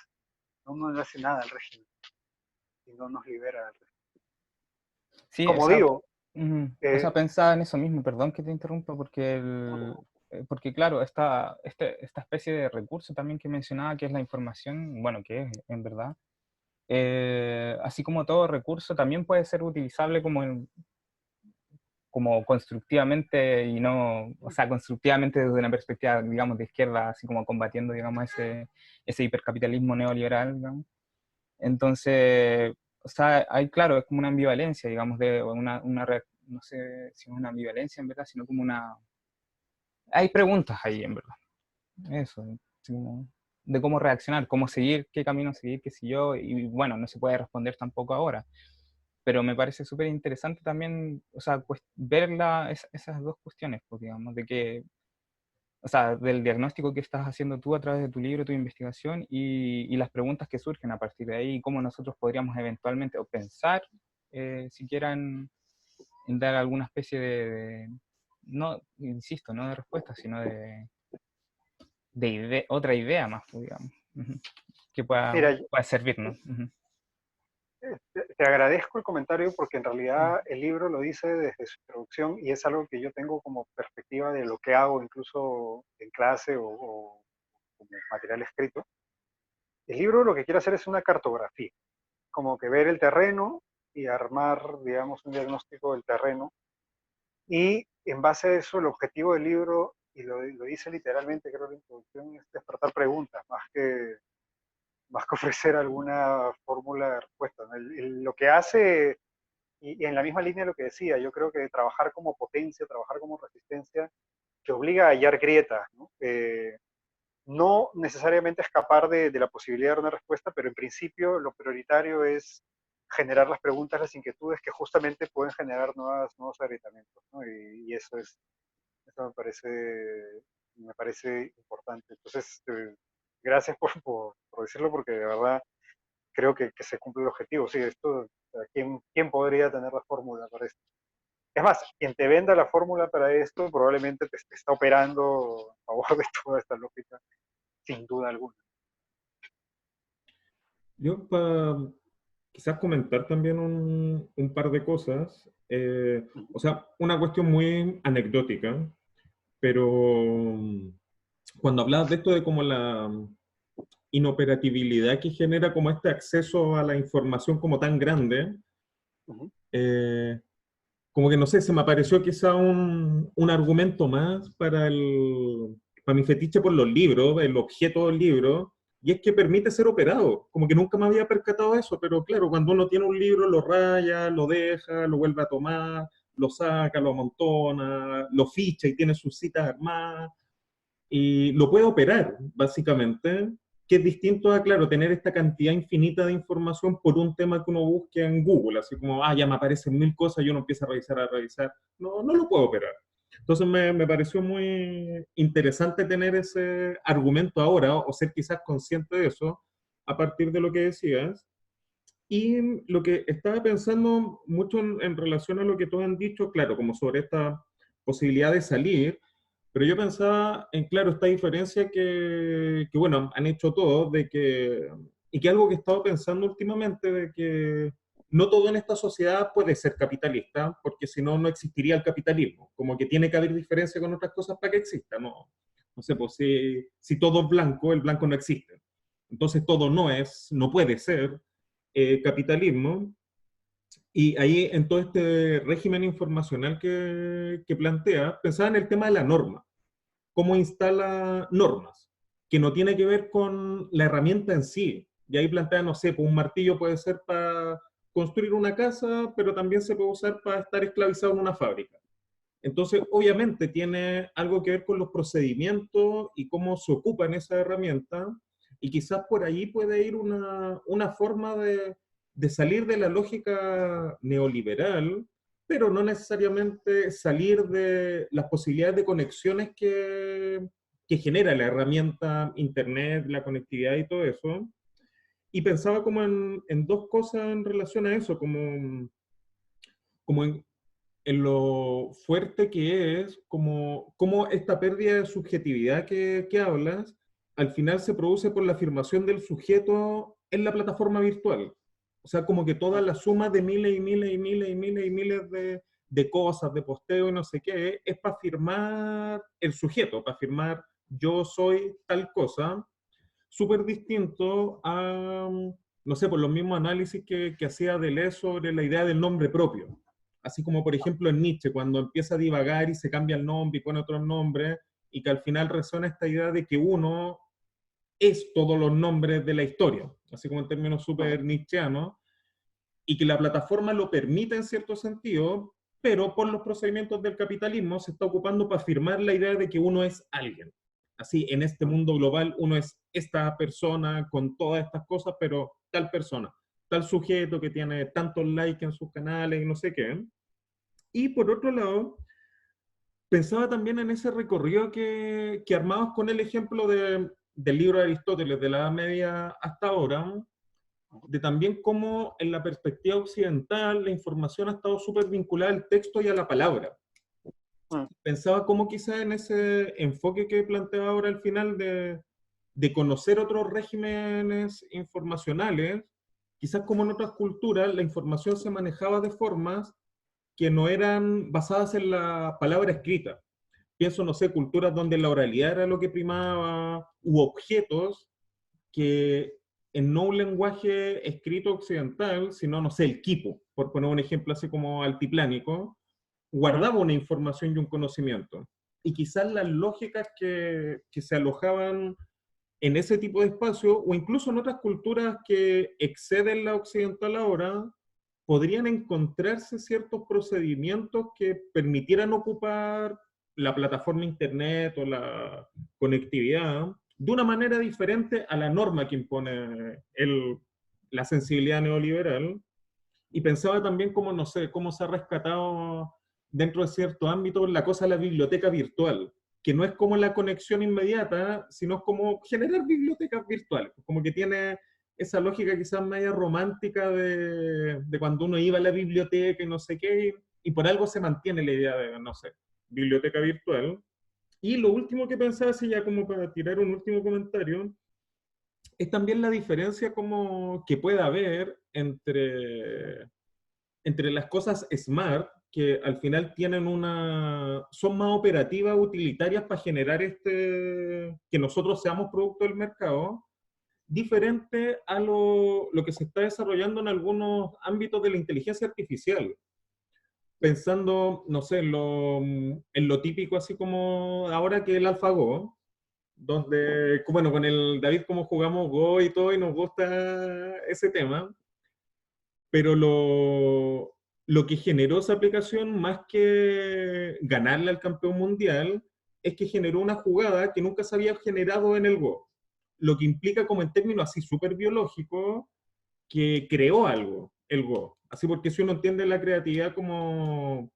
no le hace nada al régimen y no nos libera del régimen. Sí, Como digo, o sea, pensaba en eso mismo, perdón que te interrumpa, porque claro, esta especie de recurso también que mencionaba, que es la información, bueno, que es en verdad, así como todo recurso, también puede ser utilizable como constructivamente y no, o sea, constructivamente desde una perspectiva, digamos, de izquierda, así como combatiendo, digamos, ese hipercapitalismo neoliberal, digamos. Entonces, o sea, hay, claro, es como una ambivalencia, digamos, no sé si es una ambivalencia en verdad, sino como hay preguntas ahí, en verdad. Eso, así como de cómo reaccionar, cómo seguir, qué camino seguir, qué sé yo, y bueno, no se puede responder tampoco ahora, pero me parece súper interesante también, o sea, pues, ver esas dos cuestiones, pues, digamos, de que, o sea, del diagnóstico que estás haciendo tú a través de tu libro, tu investigación, y las preguntas que surgen a partir de ahí, y cómo nosotros podríamos eventualmente, o pensar, siquiera en dar alguna especie no, insisto, no de respuesta, sino de otra idea más, pues, digamos. que pueda, Mira, pueda servirnos. Ujú. te agradezco el comentario porque en realidad el libro lo dice desde su introducción y es algo que yo tengo como perspectiva de lo que hago incluso en clase o como material escrito. El libro lo que quiere hacer es una cartografía, como que ver el terreno y armar, digamos, un diagnóstico del terreno. Y en base a eso, el objetivo del libro, y lo dice literalmente, creo que la introducción, es despertar preguntas, más que ofrecer alguna fórmula de respuesta, ¿no? Lo que hace, y en la misma línea de lo que decía, yo creo que trabajar como potencia, trabajar como resistencia, te obliga a hallar grietas, ¿no? No necesariamente escapar de la posibilidad de una respuesta, pero en principio lo prioritario es generar las preguntas, las inquietudes que justamente pueden generar nuevos agrietamientos, ¿no? Y eso me parece importante. Entonces, gracias por decirlo, porque de verdad creo que se cumple el objetivo. Sí, esto, ¿quién podría tener la fórmula para esto? Es más, quien te venda la fórmula para esto probablemente te está operando a favor de toda esta lógica, sin duda alguna. Yo, para quizás comentar también un par de cosas, o sea, una cuestión muy anecdótica, pero cuando hablabas de esto de como la inoperatibilidad que genera como este acceso a la información como tan grande, Ujú. eh, como que no sé, se me apareció quizá un argumento más para mi fetiche por los libros, el objeto del libro, y es que permite ser operado. Como que nunca me había percatado de eso, pero claro, cuando uno tiene un libro, lo raya, lo deja, lo vuelve a tomar, lo saca, lo amontona, lo ficha y tiene sus citas armadas, y lo puede operar, básicamente, que es distinto a, claro, tener esta cantidad infinita de información por un tema que uno busque en Google, así como, ya me aparecen 1000 cosas y uno empieza a revisar. No, no lo puedo operar. Entonces me pareció muy interesante tener ese argumento ahora, o ser quizás consciente de eso, a partir de lo que decías. Y lo que estaba pensando mucho en relación a lo que todos han dicho, claro, como sobre esta posibilidad de salir, pero yo pensaba en, claro, esta diferencia que bueno, han hecho todos, y que algo que he estado pensando últimamente, de que no todo en esta sociedad puede ser capitalista, porque si no, no existiría el capitalismo. Como que tiene que haber diferencia con otras cosas para que exista, ¿no? No sé, pues si todo es blanco, el blanco no existe. Entonces todo no puede ser capitalismo. Y ahí, en todo este régimen informacional que plantea, pensaba en el tema de la norma, cómo instala normas, que no tiene que ver con la herramienta en sí. Y ahí plantea, no sé, pues un martillo puede ser para construir una casa, pero también se puede usar para estar esclavizado en una fábrica. Entonces, obviamente, tiene algo que ver con los procedimientos y cómo se ocupan esa herramienta, y quizás por ahí puede ir una forma de salir de la lógica neoliberal, pero no necesariamente salir de las posibilidades de conexiones que genera la herramienta Internet, la conectividad y todo eso. Y pensaba como en dos cosas en relación a eso, como en lo fuerte que es, como esta pérdida de subjetividad que hablas, al final se produce por la afirmación del sujeto en la plataforma virtual. O sea, como que toda la suma de miles y miles y miles y miles y miles de cosas, de posteo y no sé qué, es para afirmar el sujeto, para afirmar yo soy tal cosa, súper distinto a, no sé, por los mismos análisis que hacía Deleuze sobre la idea del nombre propio. Así como, por ejemplo, en Nietzsche, cuando empieza a divagar y se cambia el nombre y pone otros nombres, y que al final resuena esta idea de que uno es todos los nombres de la historia, así como en términos súper nietzscheanos, y que la plataforma lo permite en cierto sentido, pero por los procedimientos del capitalismo se está ocupando para afirmar la idea de que uno es alguien. Así, en este mundo global, uno es esta persona con todas estas cosas, pero tal persona, tal sujeto que tiene tantos likes en sus canales y no sé qué. Y por otro lado, pensaba también en ese recorrido que armabas con el ejemplo del libro de Aristóteles, de la Edad Media hasta ahora, de también cómo en la perspectiva occidental la información ha estado súper vinculada al texto y a la palabra. Pensaba cómo quizás en ese enfoque que planteaba ahora al final de de conocer otros regímenes informacionales, quizás como en otras culturas, la información se manejaba de formas que no eran basadas en la palabra escrita. Pienso, no sé, culturas donde la oralidad era lo que primaba, u objetos que en no un lenguaje escrito occidental, sino, no sé, el quipu, por poner un ejemplo así como altiplánico, guardaba una información y un conocimiento. Y quizás las lógicas que se alojaban en ese tipo de espacio, o incluso en otras culturas que exceden la occidental ahora, podrían encontrarse ciertos procedimientos que permitieran ocupar la plataforma internet o la conectividad de una manera diferente a la norma que impone la sensibilidad neoliberal. Y pensaba también cómo, no sé, cómo se ha rescatado dentro de cierto ámbito la cosa de la biblioteca virtual, que no es como la conexión inmediata, sino como generar bibliotecas virtuales, como que tiene esa lógica quizás media romántica de cuando uno iba a la biblioteca y no sé qué, y por algo se mantiene la idea de, no sé, biblioteca virtual. Y lo último que pensaba, así ya como para tirar un último comentario, es también la diferencia como que pueda haber entre las cosas smart, que al final tienen son más operativas, utilitarias para generar que nosotros seamos producto del mercado, diferente a lo que se está desarrollando en algunos ámbitos de la inteligencia artificial. Pensando, no sé, en lo típico, así como ahora que el AlphaGo, donde, bueno, con el David como jugamos Go y todo, y nos gusta ese tema, pero lo que generó esa aplicación, más que ganarle al campeón mundial, es que generó una jugada que nunca se había generado en el Go. Lo que implica como en términos así súper biológicos, que creó algo, el Go. Así porque si uno entiende la creatividad como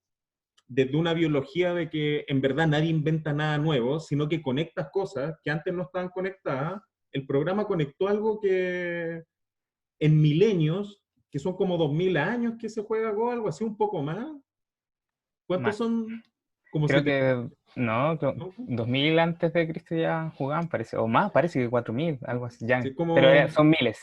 desde una biología de que en verdad nadie inventa nada nuevo, sino que conectas cosas que antes no estaban conectadas, el programa conectó algo que en milenios, que son como 2000 años que se juega Go, algo así, un poco más. ¿Cuántos Más. son? Como Creo 7, que no, ¿no? 2000 antes de Cristo ya jugaban, parece, o más, parece que 4000, algo así, ya. Sí, Pero como son miles.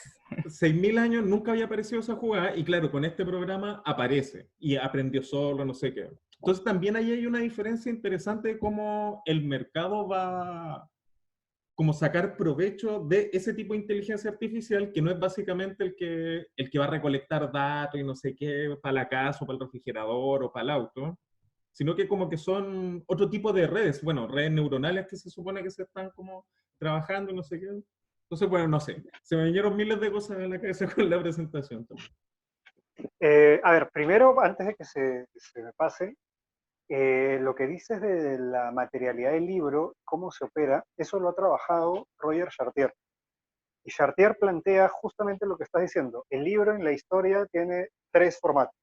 6000 años nunca había aparecido esa jugada, y claro, con este programa aparece, y aprendió solo, no sé qué. Entonces también ahí hay una diferencia interesante de cómo el mercado va como sacar provecho de ese tipo de inteligencia artificial, que no es básicamente el que va a recolectar datos y no sé qué para la casa o para el refrigerador o para el auto, sino que como que son otro tipo de redes, bueno, redes neuronales que se supone que se están como trabajando y no sé qué. Entonces, bueno, no sé, se me vinieron miles de cosas en la cabeza con la presentación también. A ver, primero, antes de que se me pase, lo que dices de la materialidad del libro, cómo se opera, eso lo ha trabajado Roger Chartier. Y Chartier plantea justamente lo que estás diciendo. El libro en la historia tiene 3 formatos.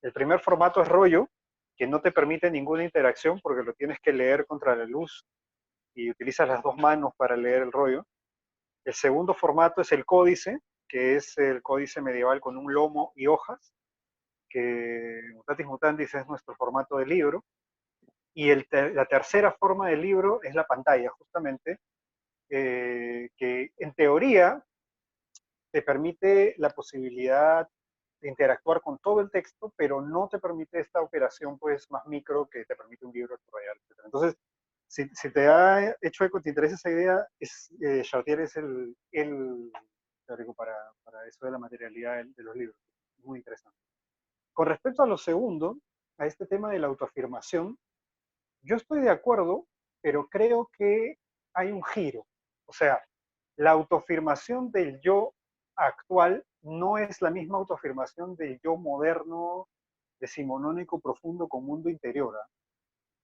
El primer formato es rollo, que no te permite ninguna interacción porque lo tienes que leer contra la luz y utilizas las 2 manos para leer el rollo. El segundo formato es el códice, que es el códice medieval con un lomo y hojas, que Mutatis Mutandis es nuestro formato de libro. Y la tercera forma del libro es la pantalla, justamente, que en teoría te permite la posibilidad de interactuar con todo el texto, pero no te permite esta operación pues más micro que te permite un libro subrayar, etc. Entonces, si te ha hecho eco, te interesa esa idea, Chartier es el teórico para eso de la materialidad de los libros. Muy interesante. Con respecto a lo segundo, a este tema de la autoafirmación, yo estoy de acuerdo, pero creo que hay un giro. O sea, la autoafirmación del yo actual no es la misma autoafirmación del yo moderno, decimonónico, profundo, con mundo interior. ¿Eh?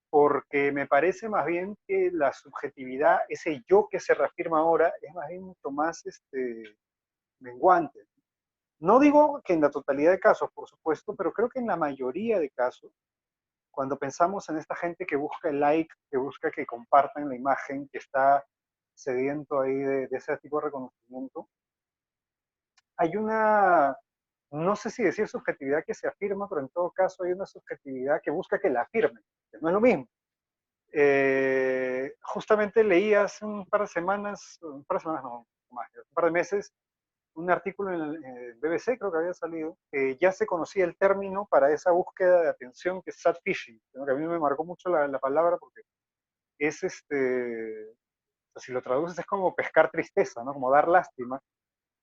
Porque me parece más bien que la subjetividad, ese yo que se reafirma ahora, es más bien mucho más menguante. No digo que en la totalidad de casos, por supuesto, pero creo que en la mayoría de casos, cuando pensamos en esta gente que busca el like, que busca que compartan la imagen, que está sediento ahí de ese tipo de reconocimiento, hay una, no sé si decir subjetividad que se afirma, pero en todo caso hay una subjetividad que busca que la afirmen, que no es lo mismo. justamente leí hace un par de semanas no, más, un par de meses, un artículo en el BBC, creo que había salido, que ya se conocía el término para esa búsqueda de atención que es sad fishing, que a mí me marcó mucho la palabra porque es si lo traduces es como pescar tristeza, ¿no? Como dar lástima,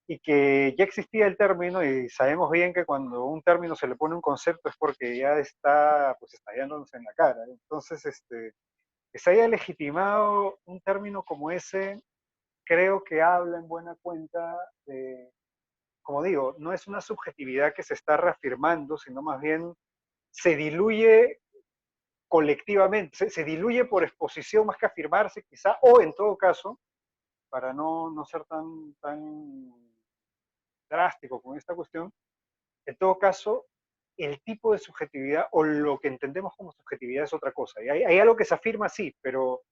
y que ya existía el término y sabemos bien que cuando un término se le pone un concepto es porque ya está pues estallándose en la cara. Entonces, que se haya legitimado un término como ese, creo que habla en buena cuenta de, como digo, no es una subjetividad que se está reafirmando, sino más bien se diluye colectivamente, se diluye por exposición más que afirmarse quizá, o en todo caso, para no ser tan drástico con esta cuestión, en todo caso, el tipo de subjetividad o lo que entendemos como subjetividad es otra cosa. Y hay algo que se afirma sí, pero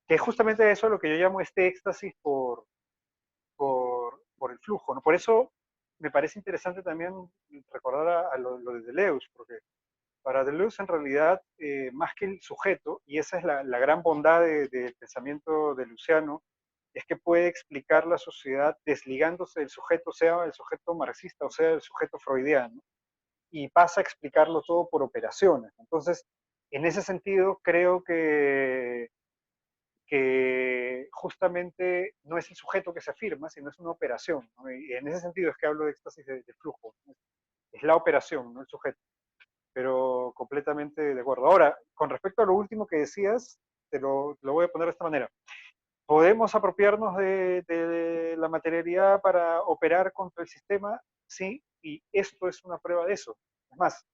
que es justamente eso lo que yo llamo este éxtasis por el flujo, ¿no? Por eso me parece interesante también recordar a lo de Deleuze, porque para Deleuze en realidad, más que el sujeto, y esa es la gran bondad del pensamiento deleuziano, es que puede explicar la sociedad desligándose del sujeto, sea el sujeto marxista o sea el sujeto freudiano, y pasa a explicarlo todo por operaciones. Entonces, en ese sentido, creo que justamente no es el sujeto que se afirma, sino es una operación, ¿no? Y en ese sentido es que hablo de éxtasis de flujo, ¿no? Es la operación, no el sujeto, pero completamente de acuerdo. Ahora, con respecto a lo último que decías, te lo voy a poner de esta manera. ¿Podemos apropiarnos de la materialidad para operar contra el sistema? Sí, y esto es una prueba de eso. Es más,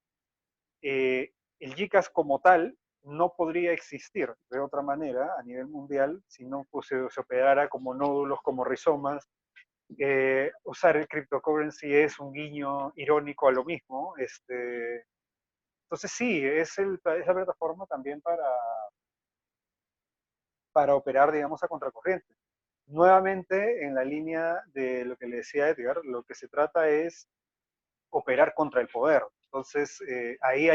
el GICAS como tal no podría existir de otra manera a nivel mundial si no pues, se operara como nódulos, como rizomas. Usar el cryptocurrency es un guiño irónico a lo mismo. Entonces sí, es la plataforma también para operar, digamos, a contracorriente. Nuevamente, en la línea de lo que le decía Edgar, lo que se trata es operar contra el poder. Entonces, ahí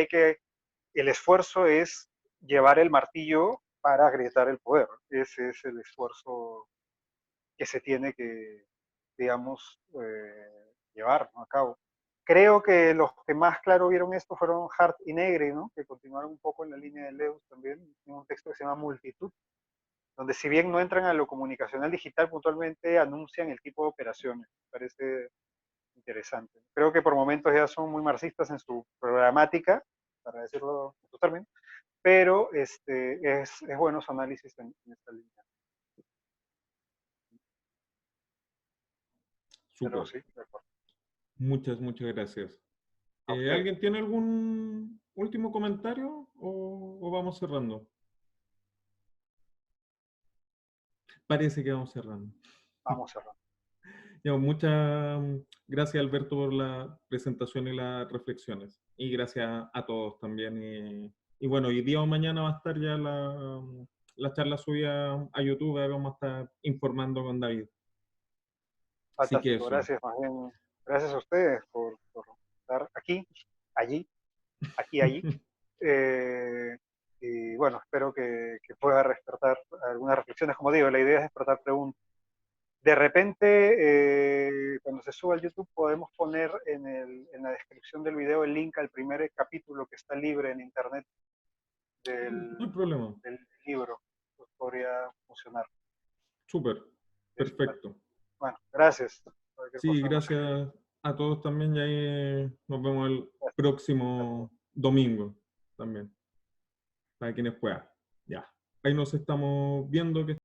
el esfuerzo es llevar el martillo para agrietar el poder. Ese es el esfuerzo que se tiene que, digamos, llevar, ¿no?, a cabo. Creo que los que más claro vieron esto fueron Hart y Negri, ¿no?, que continuaron un poco en la línea de Deleuze también, en un texto que se llama Multitud, donde si bien no entran a lo comunicacional digital, puntualmente anuncian el tipo de operaciones. Me parece interesante. Creo que por momentos ya son muy marxistas en su programática, para decirlo en sus términos, pero es bueno su análisis en esta línea. Pero Súper. sí, de acuerdo. Muchas gracias. Okay. ¿Alguien tiene algún último comentario o vamos cerrando? Parece que vamos cerrando. Vamos cerrando. Ya, muchas gracias, Alberto, por la presentación y las reflexiones. Y gracias a todos también. Y bueno, hoy día o mañana va a estar ya la charla subida a YouTube. Ahí vamos a estar informando con David. Así que Fantástico, eso. gracias, más bien, gracias a ustedes por estar aquí, allí, allí. Y bueno, espero que pueda despertar algunas reflexiones. Como digo, la idea es despertar preguntas. De repente, cuando se suba al YouTube, podemos poner en la descripción del video el link al primer capítulo que está libre en internet No hay problema. del libro. Pues podría funcionar. Súper. Perfecto. Bueno, gracias. Cualquier Sí, cosa, gracias a todos también. Y ahí nos vemos el próximo domingo también. Para quienes puedan. Ya. Ahí nos estamos viendo. Que